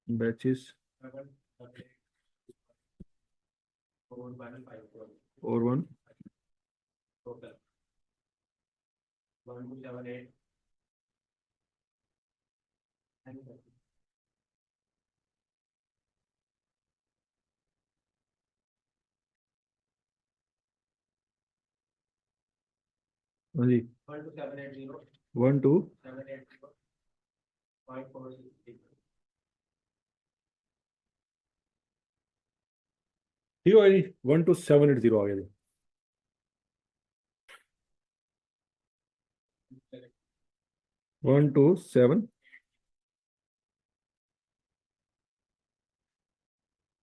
बैचेस और 1 हाँ जी 1 2 ठीक हो गया जी 12780 आ गया जी 127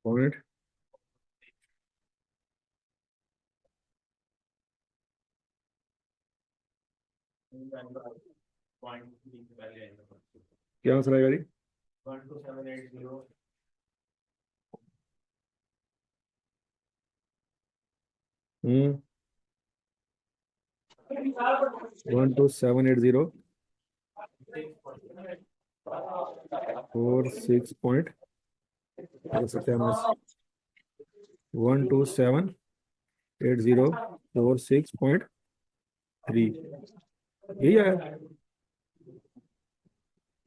पॉइंट क्या आंसर आएगा जी 12780 12780 4 6 पॉइंट 12780 4 6.3 यही आया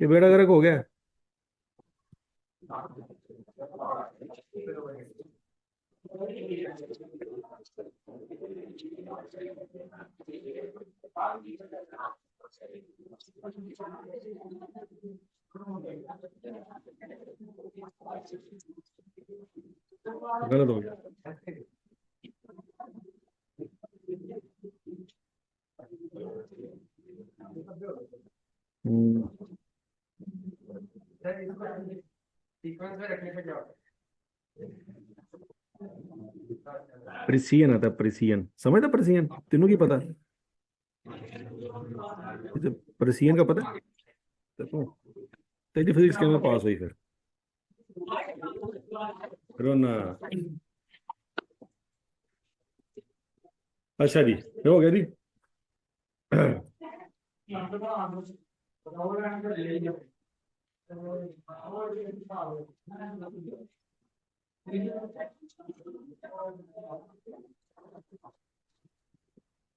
ये बेड़ा गर्क हो गया गलत हो गया सीक्वेंस में रखने से क्या होता प्रिसियन आता है प्रिसियन समझता प्रिसियन तेनों की पता प्रिसियन का पता देखो तेरी फिजिक्स के में पास हुई फिर रोना अच्छा जी ये हो गया जी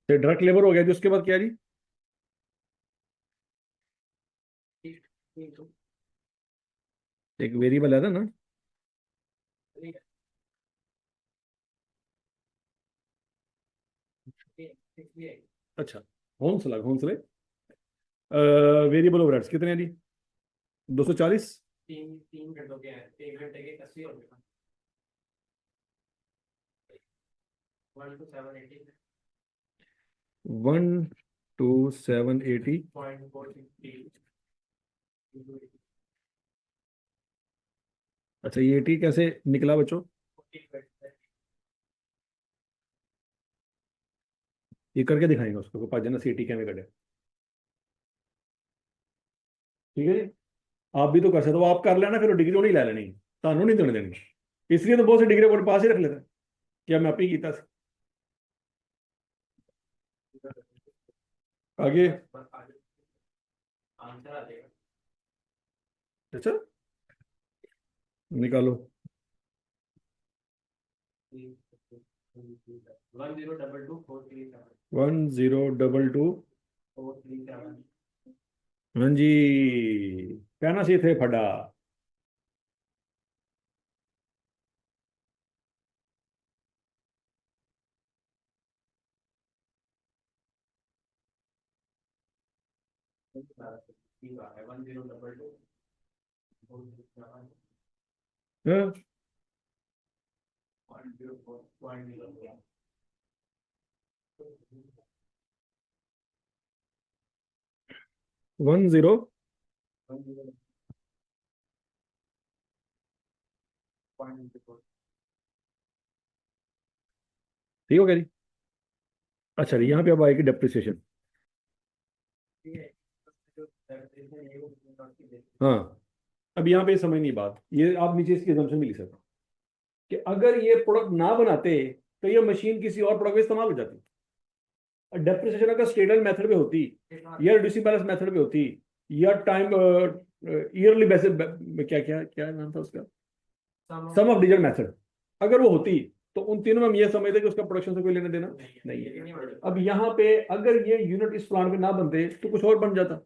डायरेक्ट लेबर हो गया जी उसके बाद क्या जी एक वेरिएबल है ना अच्छा होंसले वेरिएबल ओवरहेड्स कितने हैं जी 240 तीन घंटों के हैं 1 घंटे के 80 हो गए 12780 अच्छा ये 80 कैसे निकला बच्चों ये करके दिखाएंगे उसको पाँच जना सी 80 कैसे कटे ठीक है जी आप भी तो कर सकते हो आप कर लेना फिर डिग्री नहीं ले लेनी ਤੁਹਾਨੂੰ ਨਹੀਂ ਦੇਣੇ ਦੇਣਗੇ, ਇਸ ਲਈ ਤਾਂ ਬਹੁਤ ਸੇ ਡਿਗਰੀ ਬੋਰਡ ਪਾਸ ਹੀ ਰੱਖ ਲੈਂਦਾ ਕਿ ਮੈਂ ਆਪੇ ਹੀ ਕੀਤਾ ਸੀ। आगे आंसर आ जाएगा। अच्छा निकालो 1022 1022 437 हाँ जी कहना सी थे फड़ा ठीक है 1022 हाँ? 104.0 10 ठीक हो गया जी। अच्छा जी यहाँ पे अब आएगी डेप्रिसिएशन। हाँ अब यहाँ पे समझनी बात, ये आप नीचे इसकी assumption भी लिख सकते हो कि अगर ये प्रोडक्ट ना बनाते तो ये मशीन किसी और प्रोडक्ट में इस्तेमाल हो जाती। डेप्रिसिएशन अगर स्टेटल मेथड पे होती या रिड्यूसिंग बैलेंस मेथड पे होती या टाइम ईयरली बेसिस, क्या क्या क्या नाम था उसका, सम ऑफ डिजिटल मेथड, अगर वो होती तो उन तीनों में हम ये समझते कि उसका प्रोडक्शन से कोई लेना देना नहीं है। अब यहाँ पे अगर ये यूनिट इस प्लांट में ना बनते तो कुछ और बन जाता।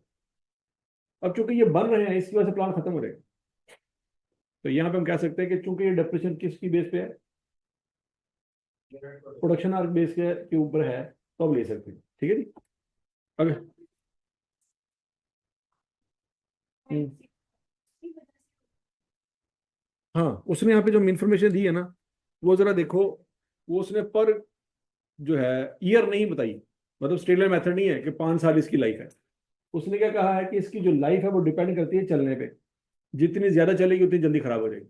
अब चूंकि ये बन रहे हैं इसकी वजह से प्लांट खत्म हो जाएगा, तो यहाँ पे हम कह सकते हैं कि चूंकि ये डेप्रिसिएशन किसकी बेस पे है, प्रोडक्शन आर्क बेस के ऊपर है, तो अब ले सकते हैं। ठीक है जी। अगर हाँ उसने यहाँ पे जो इंफॉर्मेशन दी है ना वो जरा देखो, वो उसने पर जो है ईयर नहीं बताई, मतलब स्टेलर मेथड नहीं है कि 5 साल इसकी लाइफ है। उसने क्या कहा है कि इसकी जो लाइफ है वो डिपेंड करती है चलने पे, जितनी ज्यादा चलेगी उतनी जल्दी खराब हो जाएगी।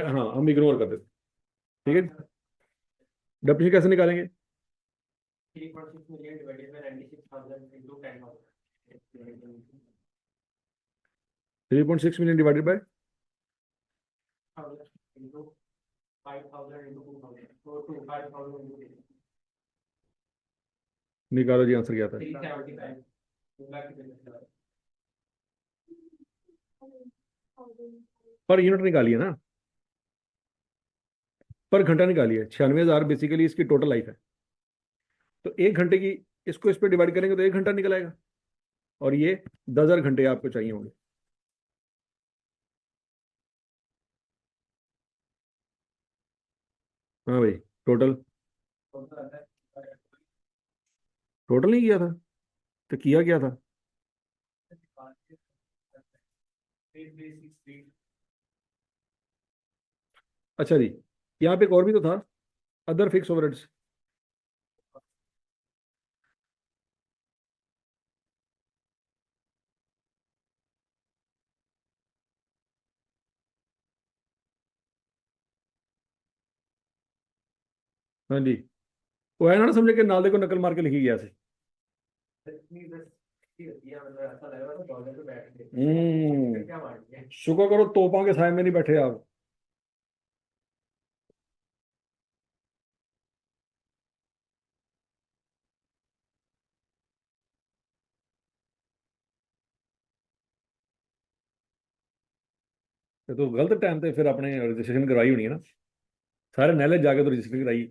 हाँ हम इग्नोर कर देते। ठीक है डेप्रिसिएशन कैसे निकालेंगे? 3.6 million divided by 96,000 into 10,000 3.6 million divided by into 5,000 into 2,000 so to 5,000 into निकालो जी, आंसर क्या था? 375 पर यूनिट निकालिए ना, पर घंटा निकालिए। 96,000 बेसिकली इसकी टोटल लाइफ है, तो 1 घंटे की इसको इस पर डिवाइड करेंगे तो 1 घंटा निकल आएगा, और ये 10,000 घंटे आपको चाहिए होंगे। हाँ भाई टोटल टोटल नहीं किया था तो किया क्या था? अच्छा जी यहाँ पे एक और भी तो था, अदर फिक्स ओवरहेड्स। हाँ जी वो है ना समझे कि नाले को नकल मार के लिखी गया से। शुक्र करो तोपों के साए में नहीं बैठे आप। तो गलत टाइम पे फिर अपने रजिस्ट्रेशन करवाई होनी है ना, सारे नहले जाके तो रजिस्ट्रेशन कराई।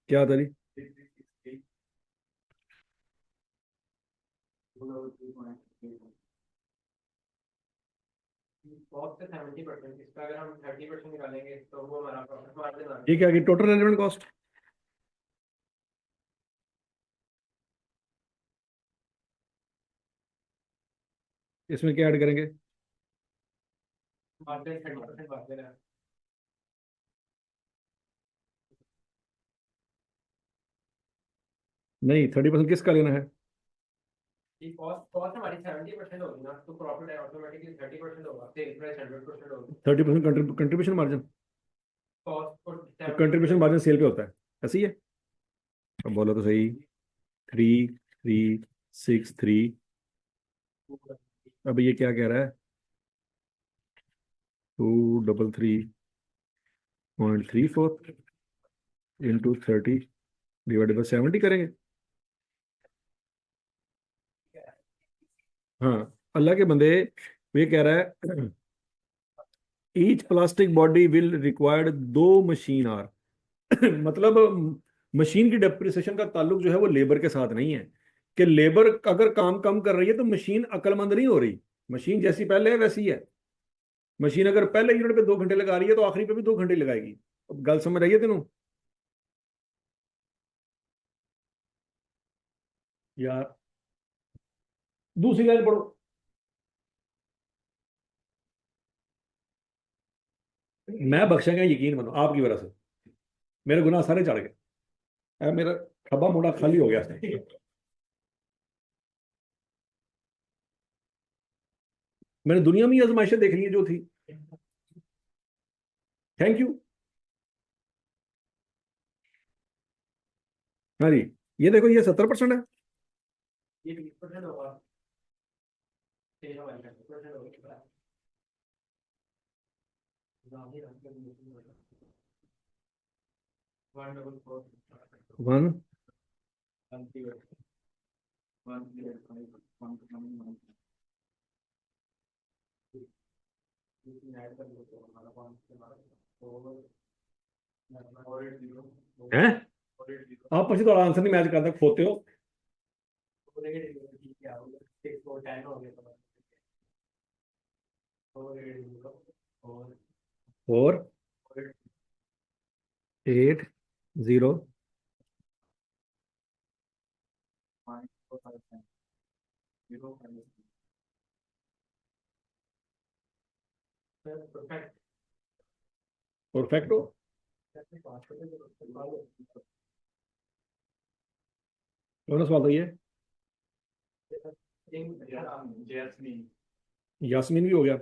क्या था जी? कॉस्ट 70%, इसका अगर हम 30% निकालेंगे तो वो हमारा प्रॉफिट मार्जिन आ ठीक है कि टोटल रेलेवेंट कॉस्ट इसमें क्या ऐड करेंगे? मार्जिन 30% मार्जिन है। नहीं 30% किसका लेना है? ये कॉस्ट हमारी 70% होगी ना, तो प्रॉफिट ऑटोमेटिकली 30% होगा, सेल प्राइस 100% होगा। 30% contribution margin cost contribution margin sale पे होता है, ऐसे ही है। अब बोलो तो सही। 3363। अब ये क्या कह रहा है? 233.34 इंटू 30 डिवाइडेड बाई 70 करेंगे। हाँ, अल्लाह के बंदे, ये कह रहा है each plastic body will required 2 machine are. मतलब मशीन की डेप्रिसिएशन का ताल्लुक जो है वो लेबर के साथ नहीं है, कि लेबर अगर काम कम कर रही है तो मशीन अक्लमंद नहीं हो रही। मशीन जैसी पहले है वैसी है। मशीन अगर पहले यूनिट पे 2 घंटे लगा रही है तो आखिरी पे भी 2 घंटे लगाएगी। अब गल समझ आई है तेनों यार? दूसरी लाइन पढ़ो। मैं बख्शेंगे, यकीन मानो, आपकी वजह से मेरे गुनाह सारे चढ़ गए। मेरा खब्बा मुंडा खाली हो गया। मैंने दुनिया में ये आजमाइशें देख ली हैं जो थी। Thank you. हाँ जी, ये देखो, ये 70% है। ये 20% होगा, 13% होगा। One double four 1 one three one three one one add कर लो तो हमारा पाँच के बाद और 8 0 हैं? और 8 0 आप पीछे थोड़ा आंसर नहीं मैच करता, खोते हो। क्या होगा, 6 4 10 हो गया तो और 8 0 और 4 8 0 5 5 0 परफेक्ट परफेक्टो। कौन सा सवाल था ये? यास्मीन भी हो गया।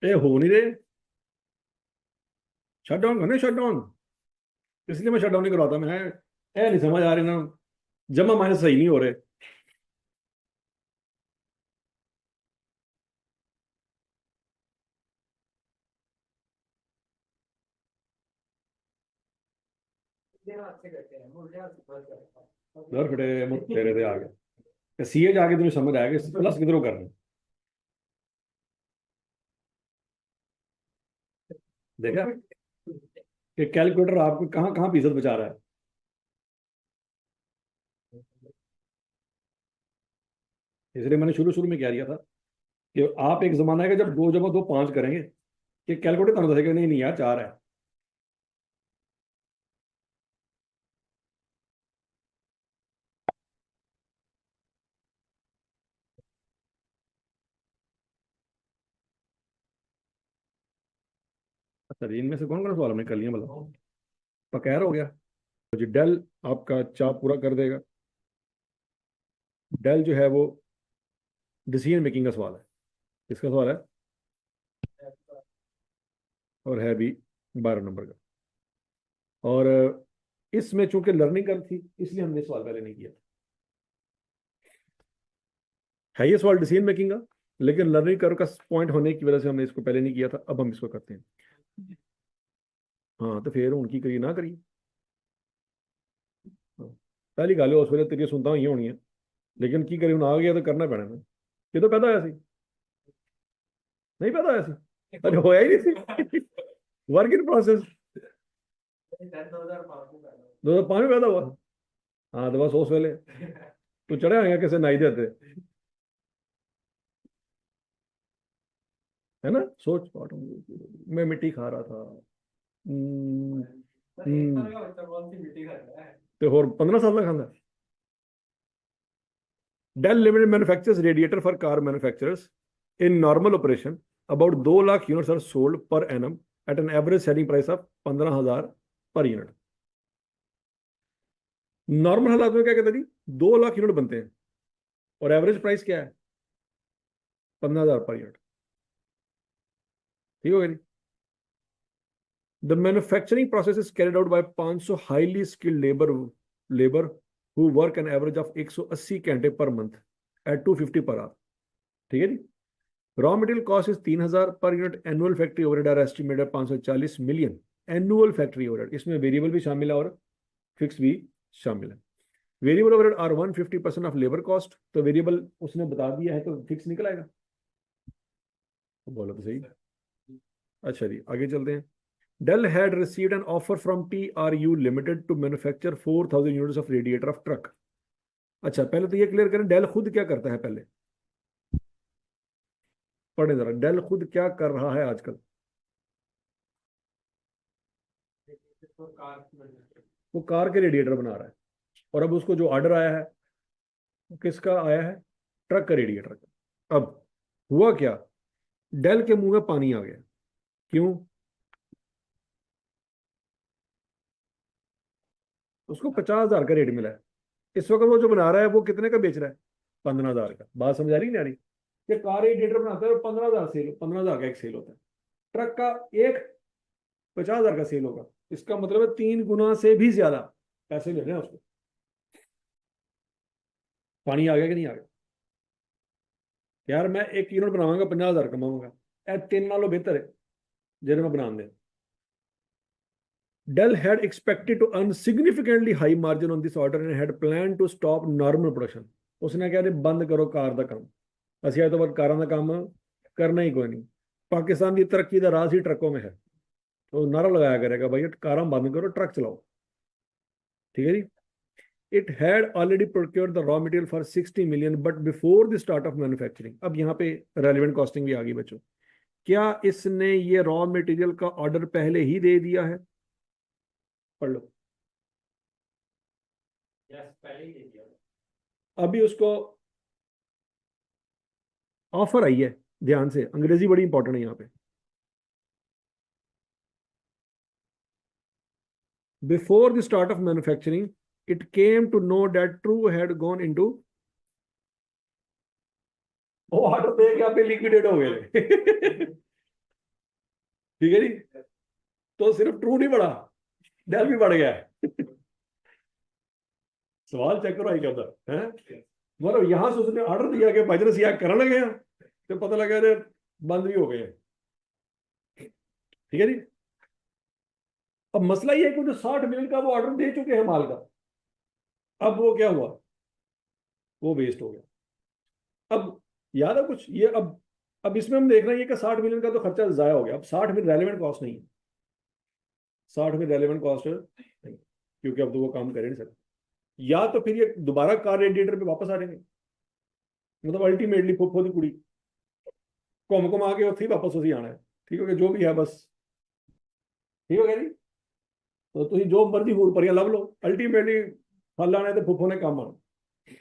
ए हो नहीं रहे। शट डाउन करने, शट डाउन। इसलिए मैं शट डाउन नहीं करवाता। मैं नहीं समझ आ रही ना, जमा माइनस सही नहीं हो रहे। डर फटे मुझ तेरे से आ गया। सीए जाके तुम्हें समझ आएगा प्लस किधरों करना। देखा कि कैलकुलेटर आपको कहाँ कहाँ फीसद बचा रहा है। इसलिए मैंने शुरू शुरू में क्या दिया था कि आप एक जमाना है कि जब 2 जमा 2 5 करेंगे कि कैलकुलेटर ਤੁਹਾਨੂੰ ਦੱਸੇਗਾ नहीं नहीं यार 4 है। अच्छा जी, इनमें से कौन कौन सवाल हमने कर लिया? मतलब पकैर हो गया। तो जी डेल आपका चाप पूरा कर देगा। डेल जो है वो डिसीजन मेकिंग का सवाल है। किसका सवाल है? और है भी 12 नंबर का। और इसमें चूंकि लर्निंग कर्व थी इसलिए हमने सवाल पहले नहीं किया। है ये सवाल डिसीजन मेकिंग का, लेकिन लर्निंग कर्व का पॉइंट होने की वजह से हमने इसको पहले नहीं किया था। अब हम इसको करते हैं। हाँ तो फिर उनकी करिए ना करिए। हाँ, पहली गल उस वे तेरी सुनता ही होनी है, लेकिन की करी आ गया तो करना पैना ना। ये तो पैदा होया सी, नहीं पैदा होया सी, अरे होया ही नहीं सी। Work in process. 2005 में पैदा हुआ। हाँ तो बस उस वेले तू चढ़े आ गया किसी नाई देते, है ना? सोच पाट, मैं मिट्टी खा रहा था। हम्म, तो होर 15 साल का खांदा। Dell Limited manufactures radiator for car manufacturers. In normal operation, about 2 lakh units are sold per annum at an average selling price of 15,000 per unit. Normal हालात में क्या कहते हैं जी? 2 लाख यूनिट बनते हैं और एवरेज प्राइस क्या है? 15,000 पर यूनिट। ठीक हो गया? The manufacturing process is carried out by 500 highly skilled labor who work an average of 180 घंटे per month at 250 per hour. ठीक है जी? Raw material cost is 3,000 per unit. Annual factory overhead are estimated 540 million. Annual factory overhead, इसमें variable भी शामिल है और fix भी शामिल है। Variable overhead are 150% of labour cost. तो वेरिएबल उसने बता दिया है तो फिक्स निकल आएगा। तो बोलो तो सही। अच्छा जी, आगे चलते हैं। Dell had received an offer from TRU Limited to manufacture 4,000 units of radiator of truck. अच्छा, पहले तो ये क्लियर करें, डेल खुद क्या करता है? पहले पढ़े जरा, डेल खुद क्या कर रहा है आजकल? वो कार के रेडिएटर बना रहा है, और अब उसको जो ऑर्डर आया है वो किसका आया है? ट्रक का रेडिएटर का। अब हुआ क्या, डेल के मुंह में पानी आ गया। क्यों? उसको 50,000 का रेट मिला है। इस वक्त वो जो बना रहा है वो कितने का बेच रहा है? 15,000 का। बात समझ आ रही नहीं आ रही? कि कार रेडिएटर बनाता है और 15,000 सेल, 15,000 का एक सेल होता है। ट्रक का एक 50,000 का सेल होगा। इसका मतलब है 3 गुना से भी ज्यादा पैसे मिल रहे हैं उसको। पानी आ गया कि नहीं आ गया? यार मैं 1 यूनिट बनाऊंगा 50,000 कमाऊंगा, ए 3 नालों बेहतर है जेने में बना दे। Dell had expected to earn significantly high margin on this order and had planned to stop normal production. उसने कहा रे बंद करो कार ਦਾ ਕੰਮ, ਅਸੀਂ ਅੱਜ ਤੋਂ ਬਾਅਦ ਕਾਰਾਂ ਦਾ ਕੰਮ करना ही कोई नहीं। पाकिस्तान की तरक्की का राज ही ट्रकों में है। तो नारा लगाया करेगा भाई कारां बंद करो, ट्रक चलाओ। ठीक है जी। It had already procured the raw material for 60 million but before the start of manufacturing. अब यहाँ पे relevant costing भी आ गई बच्चों। क्या इसने ये रॉ मटेरियल का ऑर्डर पहले ही दे दिया है? पढ़ लो। पहले ही दे दिया। अभी उसको ऑफर आई है, ध्यान से, अंग्रेजी बड़ी इंपॉर्टेंट है यहाँ पे। Before the start of manufacturing it came to know that true had gone into, वो ऑर्डर दे के आप लिक्विडेट हो गए। ठीक है जी। तो सिर्फ ट्रू नहीं बढ़ा, डेल भी बढ़ गया है। सवाल चेक करो आई क्या होता है। मतलब यहां से उसने ऑर्डर दिया कि बिजनेस यहाँ करने लगे हैं, तो पता लगा अरे बंद भी हो गए। ठीक है जी। अब मसला ये है कि जो 60 मिलियन का वो ऑर्डर दे चुके हैं माल का, अब वो क्या हुआ? वो वेस्ट हो गया। अब याद है कुछ ये? अब इसमें हम देख रहे हैं कि 60 मिलियन का तो खर्चा जाया हो गया। अब 60 में रेलेवेंट कॉस्ट नहीं है, 60 में रेलेवेंट कॉस्ट नहीं, क्योंकि अब तो वो काम कर नहीं सकते। या तो फिर ये दोबारा कार रेडिएटर पे वापस आ जाएंगे, मतलब अल्टीमेटली फुफो दी कुड़ी घूम आके उत्थे वापस उसी आना है। ठीक हो गया? जो भी है बस। ठीक हो गया जी। तो तुम जो मर्जी हूर परियां लभ लो, अल्टीमेटली फल आने तो फुफो ने काम आना।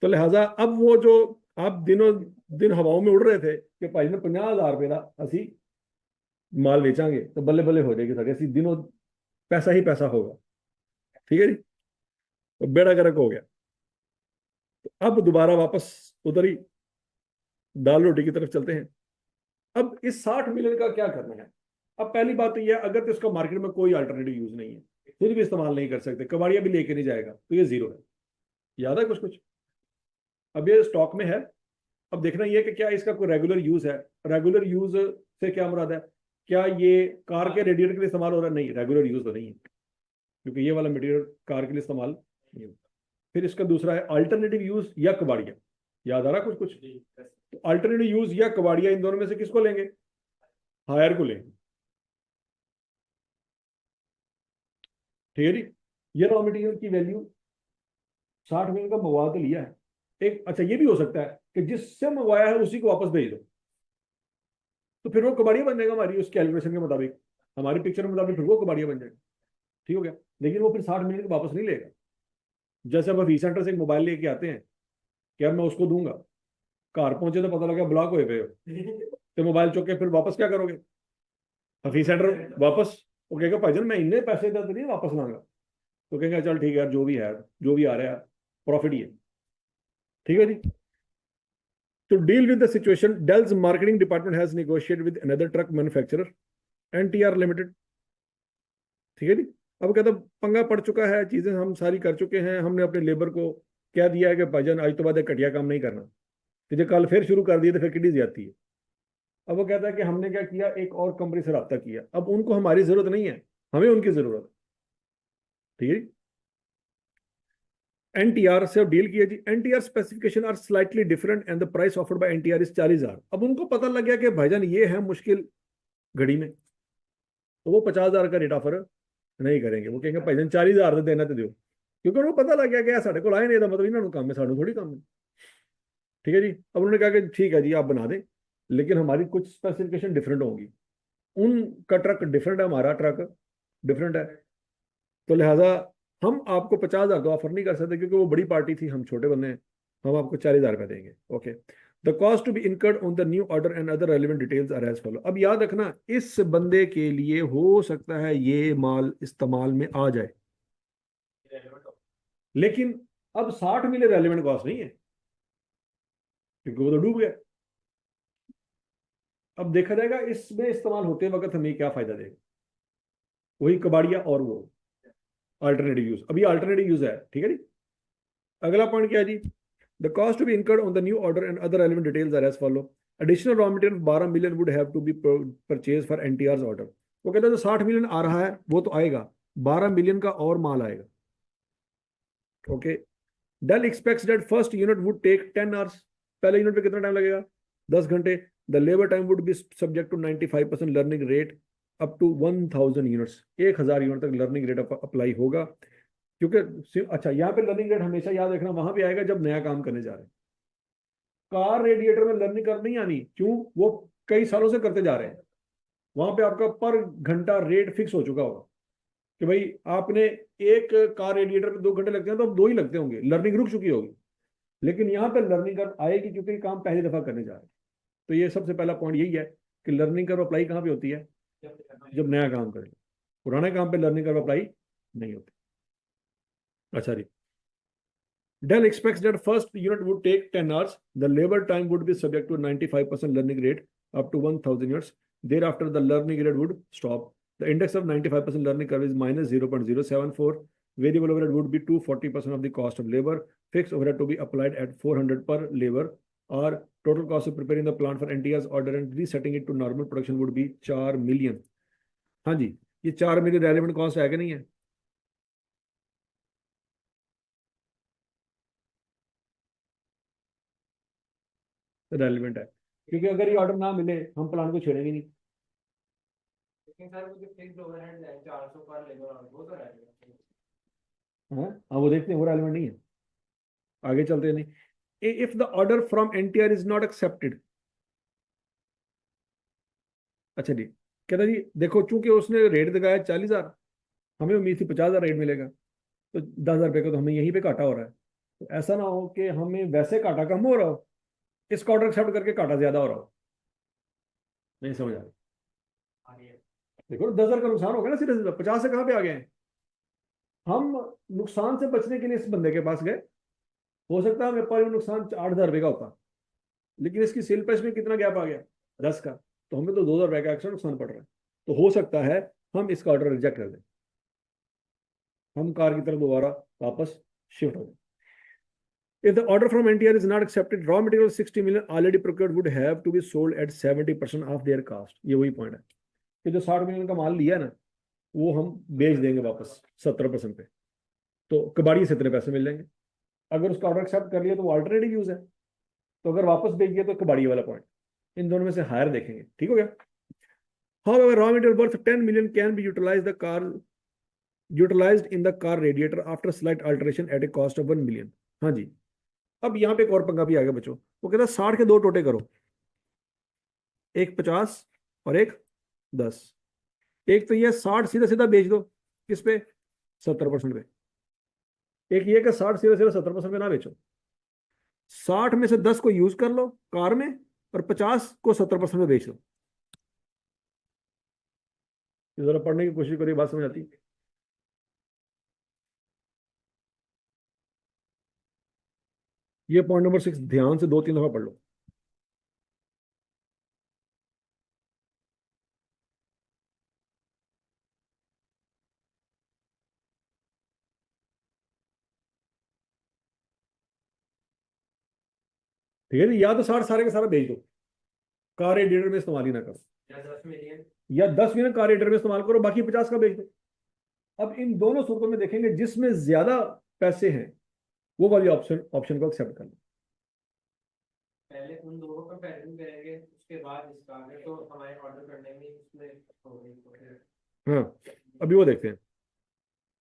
तो लिहाजा अब वो जो आप दिनों दिन हवाओं में उड़ रहे थे कि भाई ने 50,000 रुपये का असी माल बेचांगे तो बल्ले बल्ले हो जाएगी साढ़े, असी दिनों पैसा ही पैसा होगा। ठीक है जी। तो बेड़ा गर्क हो गया। तो अब दोबारा वापस उधर ही दाल रोटी की तरफ चलते हैं। अब इस 60 मिलियन का क्या करना है? अब पहली बात तो यह, अगर तो इसका मार्केट में कोई अल्टरनेटिव यूज नहीं है, फिर भी इस्तेमाल नहीं कर सकते, कबाड़िया भी लेके नहीं जाएगा, तो ये जीरो है। याद है कुछ? अब ये स्टॉक में है। अब देखना ये कि क्या इसका कोई रेगुलर यूज है। रेगुलर यूज से क्या मुराद है? क्या ये कार के रेडिएटर के लिए इस्तेमाल हो रहा है? नहीं, रेगुलर यूज तो नहीं है, क्योंकि ये वाला मटेरियल कार के लिए इस्तेमाल नहीं होता। फिर इसका दूसरा है अल्टरनेटिव यूज या कबाड़िया। याद आ रहा कुछ? तो अल्टरनेटिव यूज या कबाड़िया, इन दोनों में से किसको लेंगे? हायर को लेंगे। ठीक है जी। ये रॉ मटेरियल की वैल्यू 60 मिलियन का मंगवा तो लिया है एक। अच्छा, ये भी हो सकता है कि जिससे मंगवाया है उसी को वापस भेज दो, तो फिर वो कबाड़िया बन जाएगा हमारी उस कैलकुलेशन के मुताबिक, हमारी पिक्चर के मुताबिक फिर वो कबाड़िया बन जाएगा। ठीक हो गया? लेकिन वो फिर 60 मिलियन को वापस नहीं लेगा। जैसे अब वी सेंटर से एक मोबाइल लेके आते हैं, क्या मैं उसको दूंगा, घर पहुंचे तो पता लगा ब्लॉक हुए पे हो, तो मोबाइल चुक के फिर वापस क्या करोगे? हफीज सेंटर वापस वो कहेगा भाईजान मैं इन्ने पैसे का तो नहीं वापस लाऊंगा, तो कहेंगे चल ठीक है यार, जो भी है, जो भी आ रहा है प्रॉफिट ही है। ठीक है जी। To deal with the situation, Dell's marketing department has negotiated with another truck manufacturer, NTR Limited. ठीक है जी। अब कहता पंगा पड़ चुका है, चीजें हम सारी कर चुके हैं, हमने अपने लेबर को कह दिया है कि भाईजान आज तो बाद घटिया काम नहीं करना, तुझे कल फिर शुरू कर दिए तो फिर किड्डी जाती है। अब वो कहता है कि हमने क्या किया, एक और कंपनी से रब्ता किया। अब उनको हमारी जरूरत नहीं है, हमें उनकी जरूरत है। ठीक है, एनटीआर से डील किया जी। NTR specification are slightly different and the price offered by NTR is 40,000। अब उनको पता लग गया कि भाईजान ये है मुश्किल घड़ी में, तो वो 50,000 का रेट ऑफर नहीं करेंगे। वो कहेंगे भाईजान 40,000 तो देना तो दो, क्योंकि उनको पता लग गया कि साढ़े को आए नहीं, मतलब इन्होंने काम है, साढ़े थोड़ी काम है। ठीक है जी। अब उन्होंने कहा कि ठीक है जी आप बना दें, लेकिन हमारी कुछ स्पेसिफिकेशन डिफरेंट होंगी। उनका ट्रक डिफरेंट है, हमारा ट्रक डिफरेंट है, तो लिहाजा हम आपको 50,000 तो ऑफर नहीं कर सकते, क्योंकि वो बड़ी पार्टी थी, हम छोटे बंदे हैं, हम आपको 40,000 रुपये देंगे। Okay, the cost to be incurred on the new order and other relevant details are as follow. अब याद रखना, इस बंदे के लिए हो सकता है ये माल इस्तेमाल में आ जाए, लेकिन अब 60 मिले रेलिवेंट कॉस्ट नहीं है, क्योंकि वो तो डूब गया। अब देखा जाएगा इसमें इस्तेमाल होते वक्त हमें क्या फायदा देगा, वही कबाड़िया और वो अल्टरनेटिव यूज। अभी अल्टरनेटिव यूज है। ठीक है जी। अगला पॉइंट क्या है जी, the cost to be incurred on the new order and other relevant details are as follow. Additional raw material 12 million would have to be purchase for NTR order. वो कहता है जो 60 मिलियन आ रहा है वो तो आएगा, 12 मिलियन का और माल आएगा। Okay, Dell expects that first unit would take 10 hours. पहले यूनिट पे कितना टाइम लगेगा, 10 घंटे। The labour time would be subject to 95% learning rate up to 1000 units. 1000 unit तक लर्निंग रेट अप्लाई होगा, क्योंकि अच्छा यहाँ पे लर्निंग रेट हमेशा याद रखना वहां पे आएगा जब नया काम करने जा रहे हैं। कार रेडिएटर में लर्निंग कर नहीं आनी, क्यों, वो कई सालों से करते जा रहे हैं। वहां पे आपका पर घंटा रेट फिक्स हो चुका होगा कि भाई आपने एक कार रेडिएटर पे 2 घंटे लगते हैं, तो अब 2 ही लगते होंगे, लर्निंग रुक चुकी होगी। लेकिन यहाँ पे लर्निंग कर आएगी क्योंकि काम पहली दफा करने जा रहे हैं। तो ये सबसे पहला पॉइंट यही है कि लर्निंग कर्व अप्लाई कहाँ पे होती है, जब नया काम करें। पुराने काम पे लर्निंग कर्व अप्लाई नहीं होती। अच्छा जी, Dell expects that first unit would take 10 hours. The labor time would be subject to 95% learning rate up to 1000 units. Thereafter, the learning rate would stop. The index of 95% learning curve is minus 0.074. Variable overhead would be 240% of the cost of labor. Fixed overhead to be applied at 400 per labor. Or total cost of preparing the plant for NTR's order and resetting it to normal production would be 4 million. हाँ जी, ये 4 million relevant cost है कि नहीं है? Relevant है, क्योंकि अगर ये ऑर्डर ना मिले हम प्लान को छेड़ेंगे नहीं। लेकिन सर वो जो फिक्स्ड ओवरहेड है 400 पर लेबर, वो तो रहेगा। हाँ वो देखते हैं, वो रेलिवेंट नहीं है, आगे चलते हैं। नहीं, if the order from NTR is not accepted. अच्छा जी, कहता जी देखो चूंकि उसने रेट दिखाया 40,000, हमें उम्मीद थी 50,000 रेट मिलेगा, तो 10,000 रुपये का तो हमें यहीं पे घाटा हो रहा है। तो ऐसा ना हो कि हमें वैसे घाटा कम हो रहा हो, इसका ऑर्डर एक्सेप्ट करके घाटा ज्यादा हो रहा हो। नहीं समझ आ रही। देखो 10,000 का नुकसान हो गया ना, सीधे सीधे 50 से कहाँ पे आ गए हैं हम। नुकसान से बचने के लिए इस बंदे के पास गए। हो सकता है मेरे पास नुकसान 8,000 रुपये का होता, लेकिन इसकी सेल प्राइस में कितना गैप आ गया, 10 का, तो हमें तो 2,000 रुपये का एक्स्ट्रा नुकसान पड़ रहा है। तो हो सकता है हम इसका ऑर्डर रिजेक्ट कर दें, हम कार की तरफ दोबारा वापस शिफ्ट हो जाए। If the order from NTR is not accepted, raw material 60 million already procured would have to be sold at 70% of their cost. ये वही पॉइंट है कि जो 60 मिलियन का माल लिया ना, वो हम बेच देंगे वापस 70% पे, तो कबाड़ी से इतने पैसे मिल जाएंगे। अगर उसका ऑर्डर एक्सेप्ट कर लिया तो वो अल्टरनेटिव यूज है, तो अगर वापस बेच दिया तो कबाड़ी वाला पॉइंट। इन दोनों में से हायर देखेंगे। ठीक हो गया। However, raw material worth 10 million can be utilized in the car radiator after slight alteration at a cost of 1 million. हाँ जी, अब यहाँ पे एक और पंगा भी आ गया बच्चों। वो कहता है 60 के 2 टोटे करो, एक 50 और एक 10। एक तो ये 60 सीधा सीधा बेच दो, किस पे, 70% पे। एक ये कि 60 सीधा सीधा 70% पे ना बेचो, 60 में से 10 को यूज कर लो कार में और 50 को 70% में बेच लो। जरा पढ़ने की कोशिश करिए, बात समझ आती है। ये पॉइंट नंबर 6 ध्यान से 2-3 दफा पढ़ लो। ठीक है जी, या तो 60 सारे के सारा बेच दो, कार रेडिएटर में इस्तेमाल ही ना करो, या 10 मिलियन। या 10 मिलियन कार रेडिएटर में इस्तेमाल करो, बाकी 50 का बेच दो। अब इन दोनों सूरतों में देखेंगे जिसमें ज्यादा पैसे हैं वो वाली ऑप्शन ऑप्शन को एक्सेप्ट करना। पहले उन दोनों का पहले करेंगे, उसके बाद इसका आगे तो हमारे ऑर्डर करने में इसमें हो गई तो फिर। हाँ, अभी वो देखते हैं।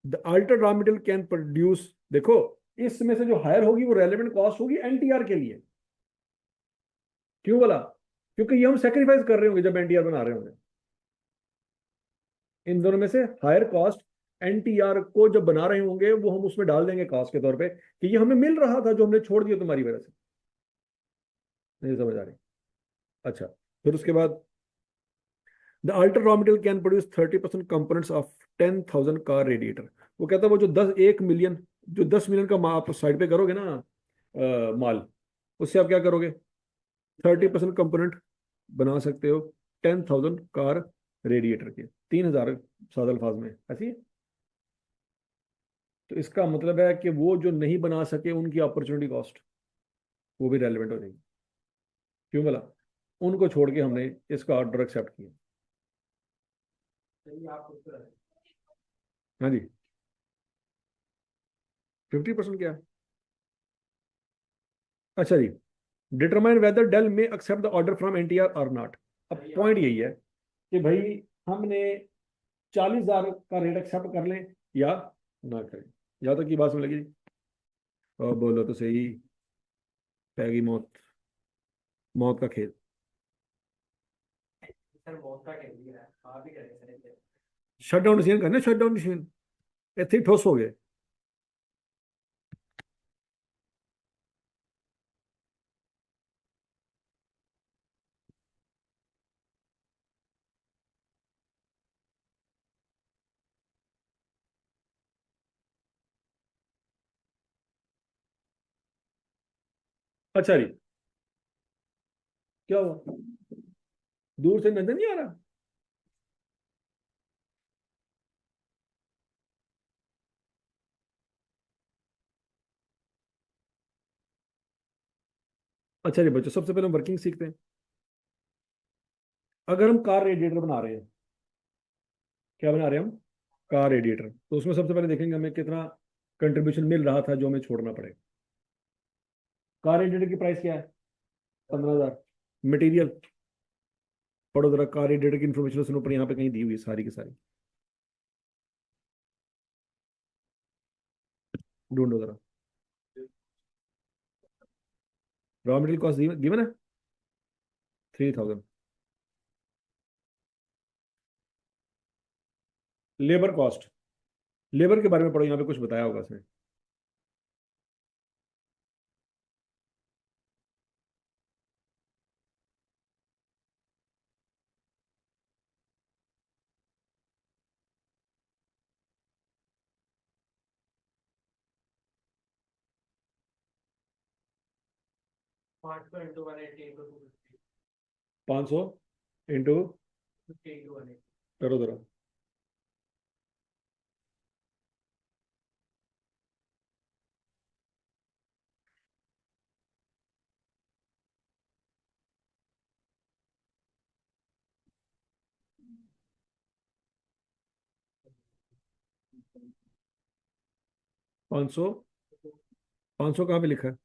The alter raw material can produce, देखो इसमें से जो हायर होगी वो रेलेवेंट कॉस्ट होगी एनटीआर के लिए। क्यों बोला? क्योंकि ये हम सेक्रीफाइस कर रहे होंगे जब एनटीआर बना रहे होंगे। इन दोनों में से हायर कॉस्ट एनटीआर को जब बना रहे होंगे वो हम उसमें डाल देंगे कॉस्ट के तौर पे कि ये हमें मिल रहा था जो हमने छोड़ दिया तुम्हारी वजह से। नहीं समझ आ रही? अच्छा, फिर उसके बाद the alter raw material can produce 30% components of 10,000 car radiator. वो कहता है वो जो 1 मिलियन, जो 10 मिलियन का आप साइड पे करोगे ना माल, उससे आप क्या करोगे? 30% कंपोनेंट बना सकते हो 10,000 कार रेडिएटर के, 3,000 सादे अल्फाज में ऐसी है। तो इसका मतलब है कि वो जो नहीं बना सके उनकी अपॉर्चुनिटी कॉस्ट वो भी रेलिवेंट हो जाएगी। क्यों बोला? उनको छोड़ के हमने इसका ऑर्डर एक्सेप्ट किया। चलिए आप उसको रखें। हाँ जी, 50% क्या है? अच्छा जी, determine whether Dell may accept the order from NTR और नॉट। अब पॉइंट यही है कि भाई हमने 40,000 का रेट एक्सेप्ट कर लें या ना करें। या तक की बात समझ लगी? और बोलो तो सही, पैगी मौत, मौत का खेल। सर बहुत का कह दिया है, आप ही करें सर। शट डाउन डिसीजन करना, शट डाउन डिसीजन ਇੱਥੇ ਹੀ ठोस हो गए। अच्छा जी, क्या हुआ? दूर से नजर नहीं आ रहा? अच्छा जी बच्चों, सबसे पहले हम वर्किंग सीखते हैं। अगर हम कार रेडिएटर बना रहे हैं, क्या बना रहे हैं हम? कार रेडिएटर, तो उसमें सबसे पहले देखेंगे हमें कितना कंट्रीब्यूशन मिल रहा था जो हमें छोड़ना पड़ेगा। कार रेडिएटर की प्राइस क्या है? 15,000। मटेरियल पढ़ो जरा, कार रेडिएटर की इन्फॉर्मेशन सुनो, पर यहाँ पे कहीं दी हुई है सारी की सारी, ढूंढो जरा। रॉ मटेरियल कॉस्ट गिवन है 3,000। लेबर कॉस्ट, लेबर के बारे में पढ़ो, यहाँ पे कुछ बताया होगा इसमें। पाँच सौ इंटू 180 इंटू 250 500 इंटू, 50 इंटू 180। करो जरा। 500, 500 कहाँ पे लिखा है?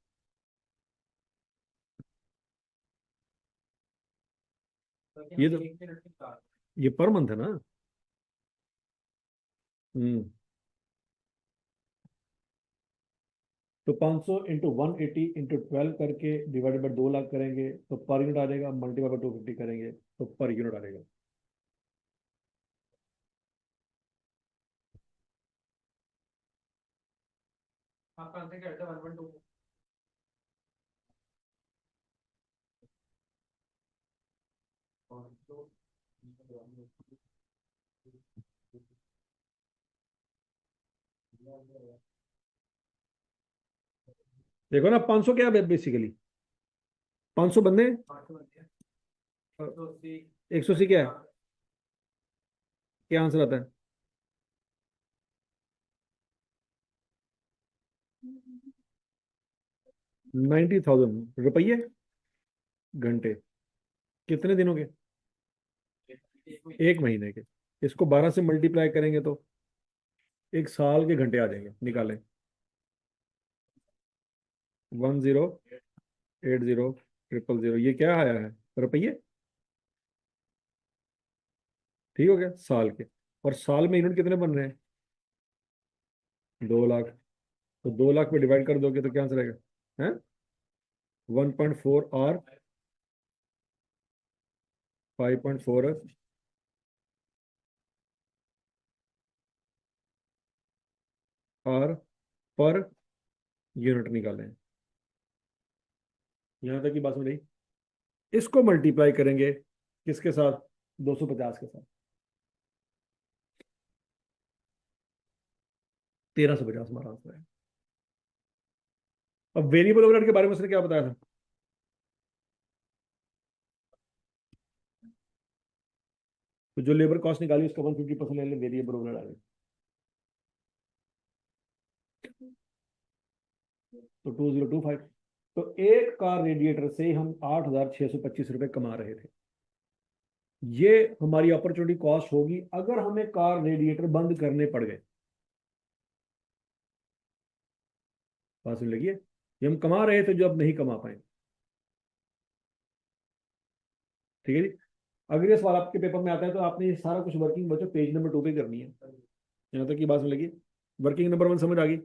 ये तो, एक मिनट का ये पर मंथ है ना? हम्म, तो 500 इंटू 180 इंटू 12 करके डिवाइडेड बाय 2 लाख करेंगे तो पर यूनिट आ जाएगा, मल्टीप्लाई बाय 250 करेंगे तो पर यूनिट आ जाएगा। आप कहाँ से करते हैं 112? देखो ना 500 क्या है बेसिकली, 500 बंदे, 180 क्या है? क्या आंसर आता है? 90,000 रुपये घंटे, कितने दिनों के? 1 महीने के। इसको 12 से मल्टीप्लाई करेंगे तो 1 साल के घंटे आ जाएंगे, निकालें। 10800000, ये क्या आया है? रुपये। ठीक हो गया, साल के। और साल में यूनिट कितने बन रहे हैं? 2 लाख। तो 2 लाख पे डिवाइड कर दोगे तो क्या आंसर आएगा? है 1.4 और 5.4 और पर यूनिट निकालें। यहां तक की बात समझ आई? इसको मल्टीप्लाई करेंगे किसके साथ? 250 के साथ। 1350 हमारा आंसर है। अब वेरिएबल ओवरहेड के बारे में उसने क्या बताया था? तो जो लेबर कॉस्ट निकाली उसका 150% ले लें, वेरिएबल ओवरहेड आ गया। तो 2025। तो एक कार रेडिएटर से हम 8,625 रुपये कमा रहे थे। ये हमारी अपॉर्चुनिटी कॉस्ट होगी अगर हमें कार रेडिएटर बंद करने पड़ गए। बात सुन लगी है? ये हम कमा रहे थे जो अब नहीं कमा पाए। ठीक है जी। अगर ये सवाल आपके पेपर में आता है तो आपने ये सारा कुछ वर्किंग बच्चों पेज नंबर 2 पे करनी है। यहाँ तक की बात सुन लगी? वर्किंग नंबर 1 समझ आ गई?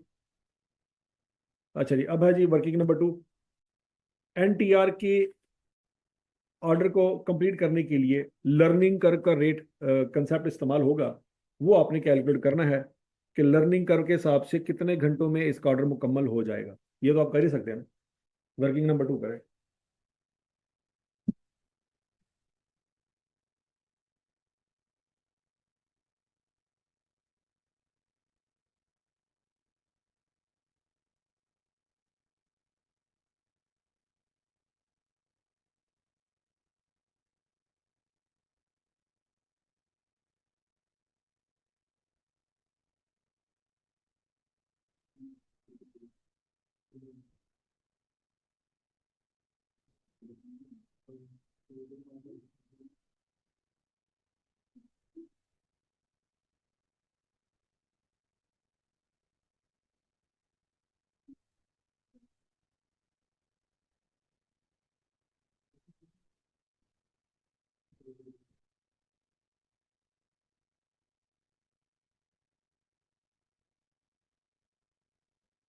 अच्छा जी, अब है जी वर्किंग नंबर 2। एनटीआर के ऑर्डर को कंप्लीट करने के लिए लर्निंग कर्व का रेट कंसेप्ट इस्तेमाल होगा। वो आपने कैलकुलेट करना है कि लर्निंग कर्व के हिसाब से कितने घंटों में इसका ऑर्डर मुकम्मल हो जाएगा। ये तो आप कर ही सकते हैं ना। वर्किंग नंबर 2 करें।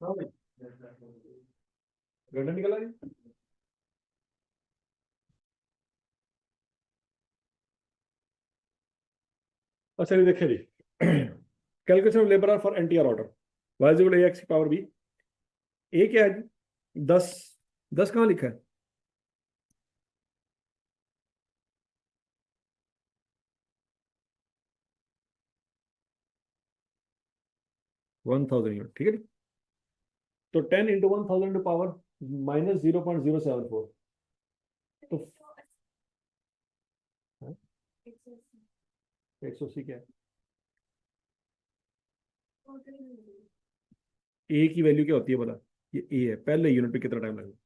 हाँ भाई, घंटा निकला जी। अच्छा ये देखिए जी, calculation of labour for NTR order Y is A X की पावर बी। ए क्या है जी? 10। 10 कहाँ लिखा है? 1000 यूनिट। ठीक है जी। तो 10 इंटू 1000 पावर -0.074। तो 180 क्या है? ए की वैल्यू क्या होती है बता? ये ए है, पहले यूनिट पे कितना टाइम लगेगा?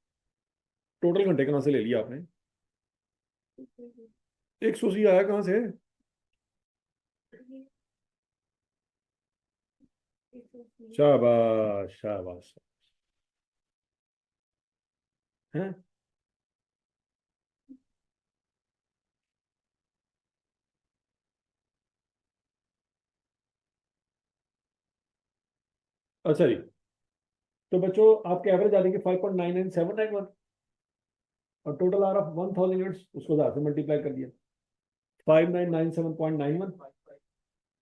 टोटल घंटे कहाँ से ले लिया आपने? 180 आया कहाँ से? शाबाश शाबाश। है। अच्छा जी, तो बच्चों आपके एवरेज आ जाएंगे 5.99791 और टोटल आ रहा 1000 यूनिट्स, उसको 1000 से मल्टीप्लाई कर दिया 5997.91।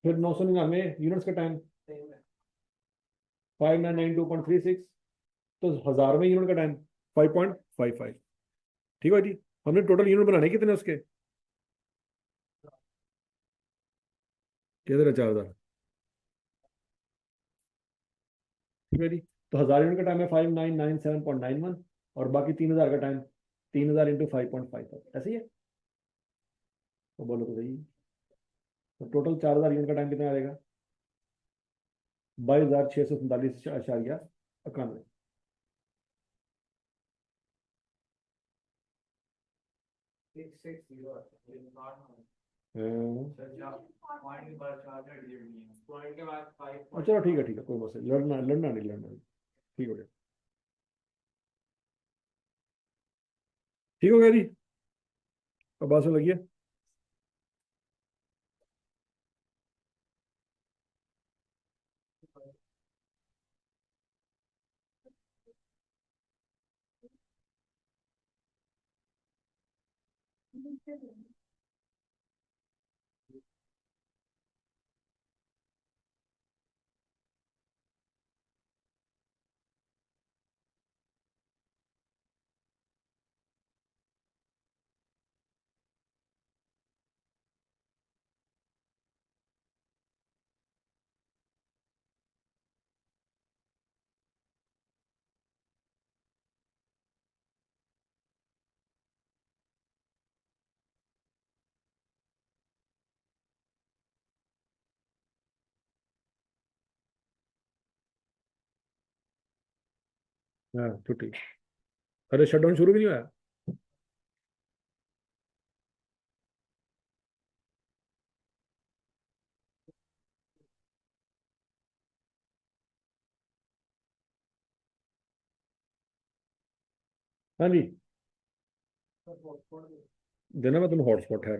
फिर 999 यूनिट्स का टाइम 5992.36। तो 1000 में यूनिट का टाइम 5.55। ठीक है जी। हमने टोटल यूनिट बनाने कितने उसके? किधर है 4000? ठीक है जी। तो 1000 यूनिट का टाइम है 5997.91 और बाकी 3000 का टाइम 3000 इंटू 5.55 ऐसे ही है। तो बोलो तो सही। तो टोटल 4000 यूनिट का टाइम कितना आएगा? 22,647.91। 660 हाँ, पॉइंट के बाद चार्ज है डिलीट नहीं है पॉइंट के बाद 5 चलो ठीक है कोई मसला नहीं, लड़ना नहीं, ठीक हो गया, ठीक हो गया जी, अब बात सुन लगी है। हाँ छुट्टी, अरे शटडाउन शुरू भी नहीं हुआ। हाँ जी, देना मैं तुम्हें हॉटस्पॉट है।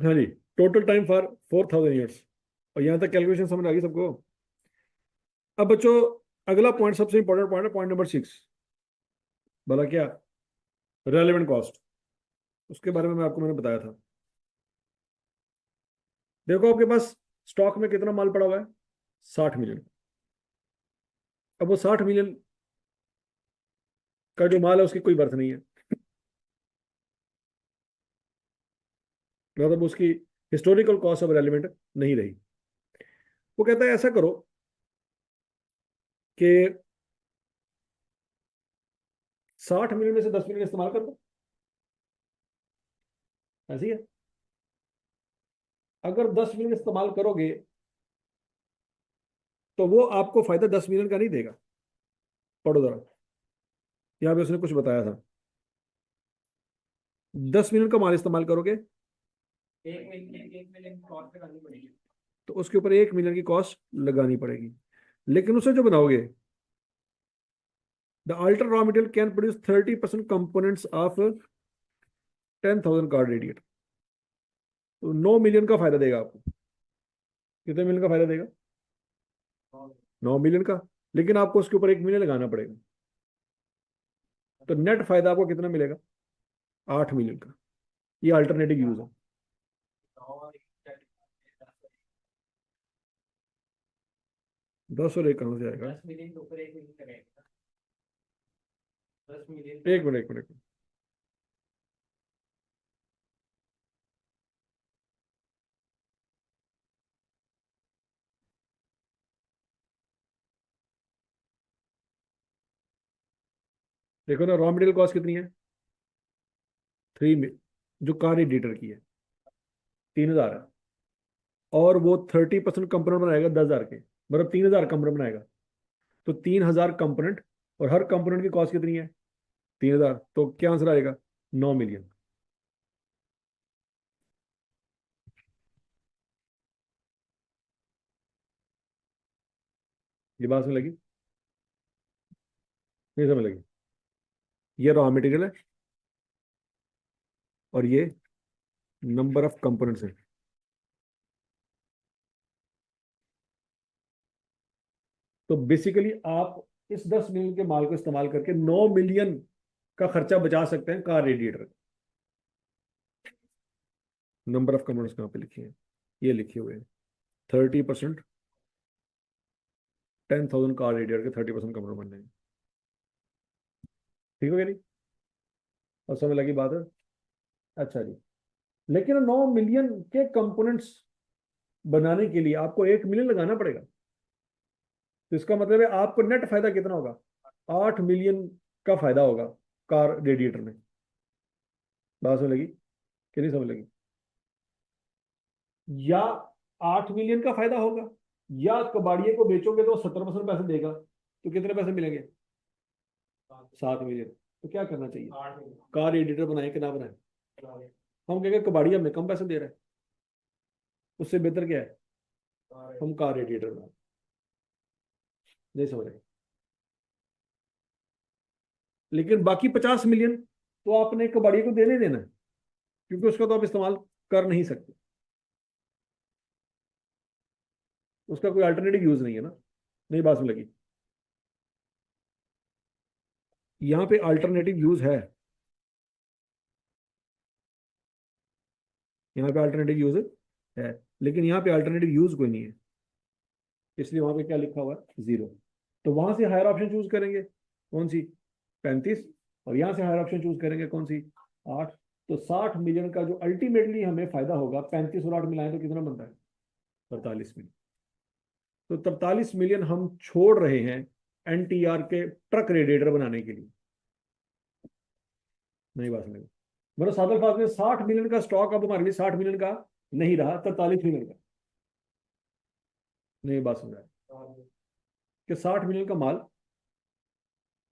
हाँ जी, टोटल टाइम फॉर 4000 ईयर्स, और यहाँ तक कैलकुलेशन समझ आ गई सबको। अब बच्चों अगला पॉइंट सबसे इंपॉर्टेंट पॉइंट है, पॉइंट नंबर 6, भला क्या, रेलेवेंट कॉस्ट, उसके बारे में आपको मैंने बताया था। देखो आपके पास स्टॉक में कितना माल पड़ा हुआ है, 60 मिलियन। अब वो 60 मिलियन का जो माल है उसकी कोई बर्थ नहीं है, मतलब उसकी हिस्टोरिकल कॉस्ट अब रेलिवेंट नहीं रही। वो कहता है ऐसा करो कि 60 मिलियन में से 10 मिलियन इस्तेमाल कर दो, ऐसी है। अगर 10 मिलियन इस्तेमाल करोगे तो वो आपको फायदा 10 मिलियन का नहीं देगा। पढ़ो जरा, यहाँ पे उसने कुछ बताया था, 10 मिलियन का माल इस्तेमाल करोगे 1 मिलियन कॉस्ट लगानी पड़ेगी तो उसके ऊपर 1 मिलियन की कॉस्ट लगानी पड़ेगी। लेकिन उसे जो बनाओगे, the alter raw material can produce 30% components of 10,000 card radiator, तो 9 मिलियन का फायदा देगा आपको। कितने मिलियन का फायदा देगा, 9 मिलियन का। लेकिन आपको उसके ऊपर 1 मिलियन लगाना पड़ेगा, तो नेट फायदा आपको कितना मिलेगा, 8 मिलियन का। ये अल्टरनेटिव यूज है। और 10 और 1 कहां से आएगा, 10 मिलियन के ऊपर 1 मिलियन करेगा 10 मिलियन 1 मिनट 1 मिनट, देखो ना, रॉ मटेरियल कॉस्ट कितनी है, 3, जो कार रेडिएटर की है 3,000 है, और वो 30% कंपोनेंट बनाएगा 10,000 के, मतलब 3,000 कंपोनेंट बनाएगा, तो 3,000 कंपोनेंट, और हर कंपोनेंट की कॉस्ट कितनी है, 3,000, तो क्या आंसर आएगा, 9 मिलियन। ये बात समझ लगी, नहीं समझ लगी, ये रॉ मटेरियल है और ये नंबर ऑफ कंपोनेंट्स है। तो बेसिकली आप इस 10 मिलियन के माल को इस्तेमाल करके 9 मिलियन का खर्चा बचा सकते हैं car radiator. Number of components कहाँ पे लिखे हैं, ये लिखे हुए हैं, 30%, 10,000 कार रेडिएटर के 30% कंपोनेंट बनने हैं। ठीक हो गया नहीं, और समझ लगी बात है। अच्छा जी, लेकिन 9 मिलियन के कंपोनेंट्स बनाने के लिए आपको 1 मिलियन लगाना पड़ेगा, तो इसका मतलब है आपको नेट फायदा कितना होगा, 8 मिलियन का फायदा होगा कार रेडिएटर में। बात समझ लगी कि नहीं समझ लगी, या 8 मिलियन का फायदा होगा, या कबाड़िए को बेचोगे तो 70% पैसे देगा, तो कितने पैसे मिलेंगे, 7 मिलियन। तो क्या करना चाहिए, कार रेडिएटर बनाए कि ना बनाए? हम कहेंगे कबाड़ी हमें कम पैसे दे रहा है, उससे बेहतर क्या है हम कार रेडिएटर बनाए। नहीं समझ रहे? लेकिन बाकी 50 मिलियन तो आपने कबाड़ी को देने देना है, क्योंकि उसका तो आप इस्तेमाल कर नहीं सकते, उसका कोई अल्टरनेटिव यूज नहीं है ना। नहीं बात समझ लगी? यहाँ पे अल्टरनेटिव यूज है, यहाँ पे अल्टरनेटिव यूज है, लेकिन यहाँ पे अल्टरनेटिव यूज कोई नहीं है, इसलिए वहां पे क्या लिखा हुआ है, 0। तो वहां से हायर ऑप्शन चूज करेंगे, कौन सी, 35, और यहाँ से हायर ऑप्शन चूज करेंगे कौन सी, 8। तो 60 मिलियन का जो अल्टीमेटली हमें फायदा होगा, 35 और 8 मिलाएं तो कितना बनता है, 43 मिलियन। तो 43 मिलियन हम छोड़ रहे हैं एनटीआर के ट्रक रेडिएटर बनाने के लिए। नहीं बात समझ, मतलब सादल फाज में 60 मिलियन का स्टॉक अब हमारे लिए 60 मिलियन का नहीं रहा, 43 मिलियन का। नहीं बात समझ कि 60 मिलियन का माल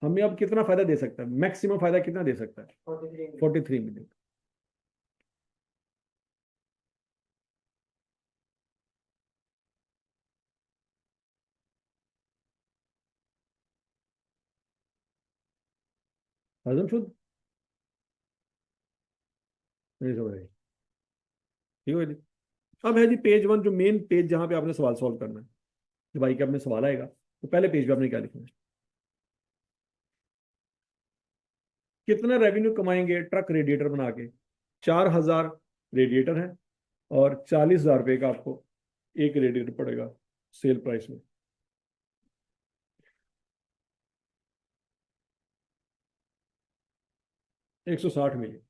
हमें अब कितना फायदा दे सकता है, मैक्सिमम फायदा कितना दे सकता है, 43 मिलियन। हजम शुद्ध नहीं समझ रहे, ठीक है जी। अब है जी पेज 1, जो मेन पेज जहां पे आपने सवाल सॉल्व करना है, कि भाई के अपने सवाल आएगा, तो पहले पेज पे आपने क्या लिखना है, कितना रेवेन्यू कमाएंगे ट्रक रेडिएटर बना के। 4000 रेडिएटर है और 40,000 रुपये का आपको एक रेडिएटर पड़ेगा सेल प्राइस में। $160 मिलियन।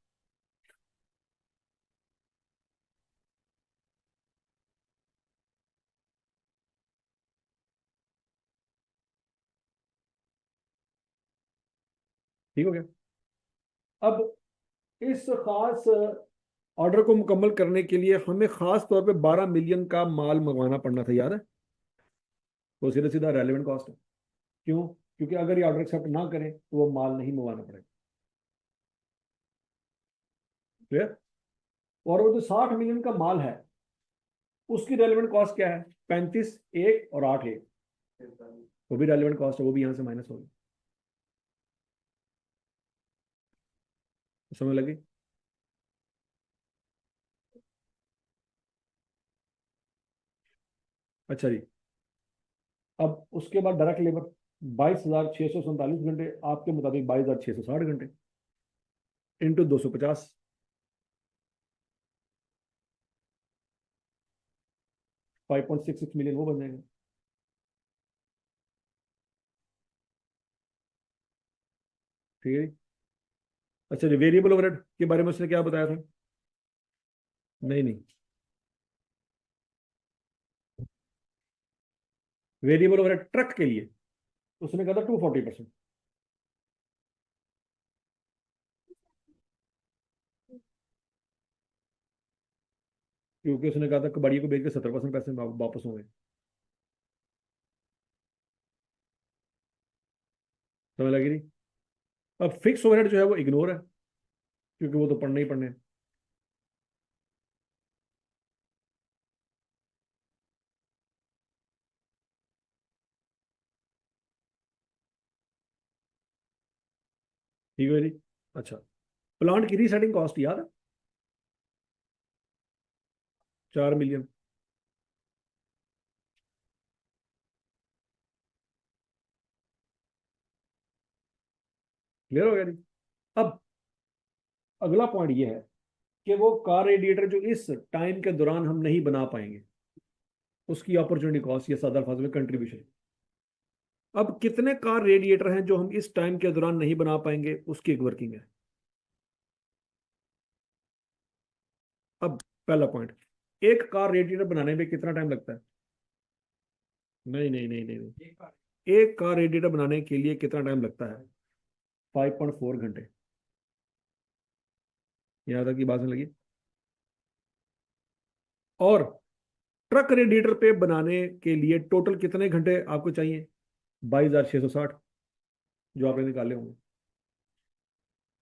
ठीक हो गया? अब इस खास ऑर्डर को मुकम्मल करने के लिए हमें खास तौर पे 12 मिलियन का माल मंगवाना पड़ना था, याद है? वो सीधा सीधा रेलेवेंट कॉस्ट है। क्यों? क्योंकि अगर ये ऑर्डर एक्सेप्ट ना करें तो वो माल नहीं मंगवाना पड़ेगा। क्लियर? और वो जो 60 मिलियन का माल है उसकी रेलेवेंट कॉस्ट क्या है, 35 एक और 8 एक, वो भी रेलेवेंट कॉस्ट है, वो भी यहां से माइनस होगी। समझ लगी? अच्छा जी। अब उसके बाद डायरेक्ट लेबर 22,647 घंटे, आपके मुताबिक 22,660 घंटे इंटू 250, 5.66 मिलियन वो बन जाएगा। ठीक है जी। अच्छा जी, वेरिएबल ओवरहेड के बारे में उसने क्या बताया था? नहीं नहीं, वेरिएबल ओवरहेड ट्रक के लिए उसने कहा था 240%, क्योंकि उसने कहा था कबाड़ी को बेच के 70% पैसे वापस होंगे। समझ लगी नहीं? अब फिक्स ओवरहेड जो है वो इग्नोर है, क्योंकि वो तो पढ़ने ही पढ़ने हैं। ठीक है जी। अच्छा, प्लांट की रीसेटिंग कॉस्ट याद है, 4 मिलियन। क्लियर हो गया जी? अब अगला पॉइंट ये है कि वो कार रेडिएटर जो इस टाइम के दौरान हम नहीं बना पाएंगे, उसकी अपॉर्चुनिटी कॉस्ट या सादा अल्फाज में कंट्रीब्यूशन। अब कितने कार रेडिएटर हैं जो हम इस टाइम के दौरान नहीं बना पाएंगे, उसकी एक वर्किंग है। अब पहला पॉइंट, एक कार रेडिएटर बनाने में कितना टाइम लगता है? नहीं नहीं नहीं नहीं, नहीं। एक कार रेडिएटर बनाने के लिए कितना टाइम लगता है? 5.4 घंटे। यहाँ तक की बात नहीं लगी? और ट्रक रेडिएटर पे बनाने के लिए टोटल कितने घंटे आपको चाहिए? 22,660, जो आपने निकाले होंगे।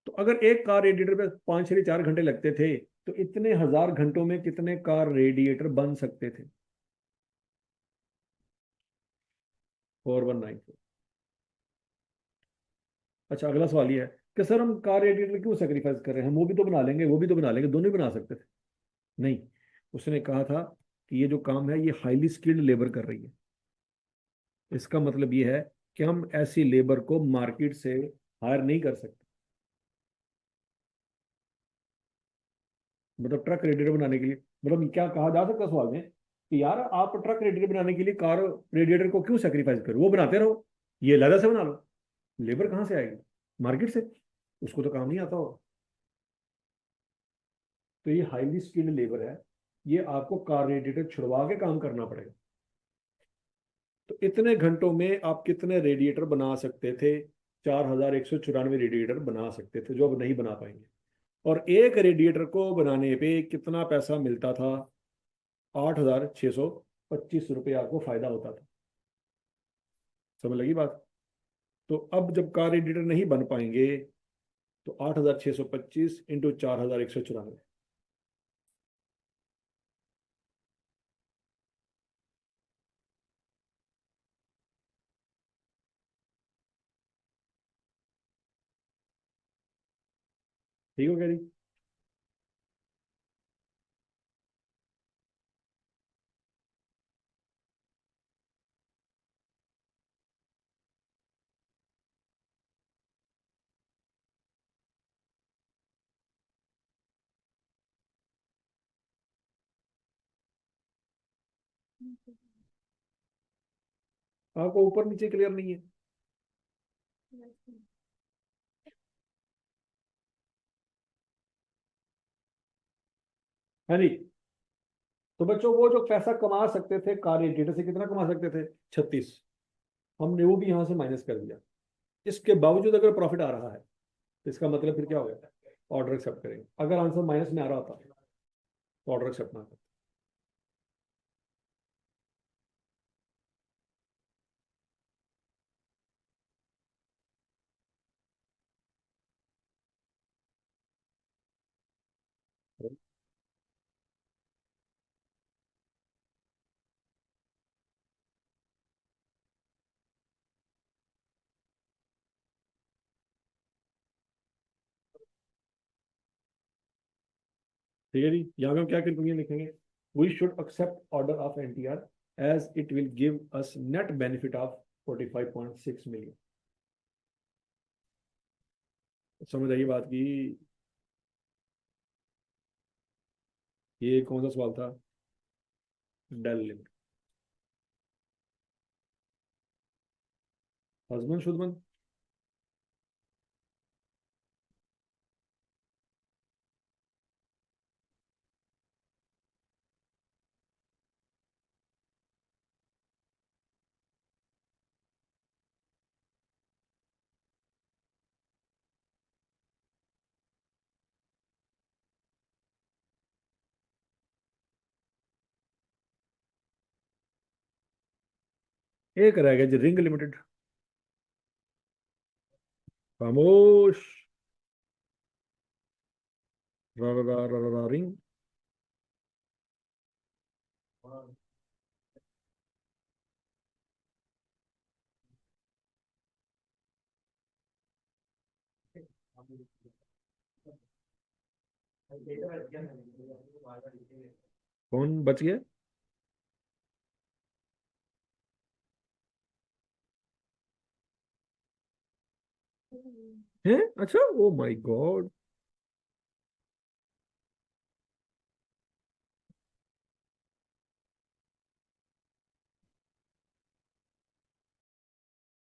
तो अगर एक कार रेडिएटर पे 5 से 4 घंटे लगते थे तो इतने 1000 घंटों में कितने कार रेडिएटर बन सकते थे? 4194। अच्छा, अगला सवाल ये है कि सर हम कार रेडिएटर क्यों सेक्रीफाइस कर रहे हैं, हम वो भी तो बना लेंगे, वो भी तो बना लेंगे, दोनों ही बना सकते थे। नहीं, उसने कहा था कि ये जो काम है ये हाईली स्किल्ड लेबर कर रही है। इसका मतलब ये है कि हम ऐसी लेबर को मार्केट से हायर नहीं कर सकते। मतलब ट्रक रेडिएटर बनाने के लिए, मतलब क्या कहा जा सकता है सवाल में कि यार आप ट्रक रेडिएटर बनाने के लिए कार रेडिएटर को क्यों सेक्रीफाइस करो, वो बनाते रहो, ये लेदर से बना लो। लेबर कहाँ से आएगी? मार्केट से। उसको तो काम नहीं आता हो। तो ये हाईली स्किल्ड लेबर है, ये आपको कार रेडिएटर छुड़वा के काम करना पड़ेगा। तो इतने घंटों में आप कितने रेडिएटर बना सकते थे? 4194 रेडिएटर बना सकते थे, जो अब नहीं बना पाएंगे। और एक रेडिएटर को बनाने पे कितना पैसा मिलता था? 8625 रुपये आपको फायदा होता था। समझ लगी बात? तो अब जब कार रेडिएटर नहीं बन पाएंगे तो 8625 इंटू 4194। ठीक हो गया जी? आपको ऊपर नीचे क्लियर नहीं है? है नहीं? तो बच्चों वो जो पैसा कमा सकते थे कार रेडिएटर से, कितना कमा सकते थे? 36। हमने वो भी यहां से माइनस कर दिया। इसके बावजूद अगर प्रॉफिट आ रहा है तो इसका मतलब फिर क्या हो गया? ऑर्डर एक्सेप्ट करेंगे। अगर आंसर माइनस में आ रहा होता तो ऑर्डर एक्सेप्ट ना करते। ठीक है जी, यहाँ पे हम क्या कंक्लूजन लिखेंगे? We should accept order of NTR as it will give us net benefit of 45.6 million. समझ आई बात की? ये कौन सा सवाल था? डेल लिमिट। हस्बैंड शुद्धमन। एक रह गया जी, रिंग लिमिटेड। खामोश। रा रा रा रा रा रिंग। कौन बच गया? है? अच्छा, ओ माय गॉड।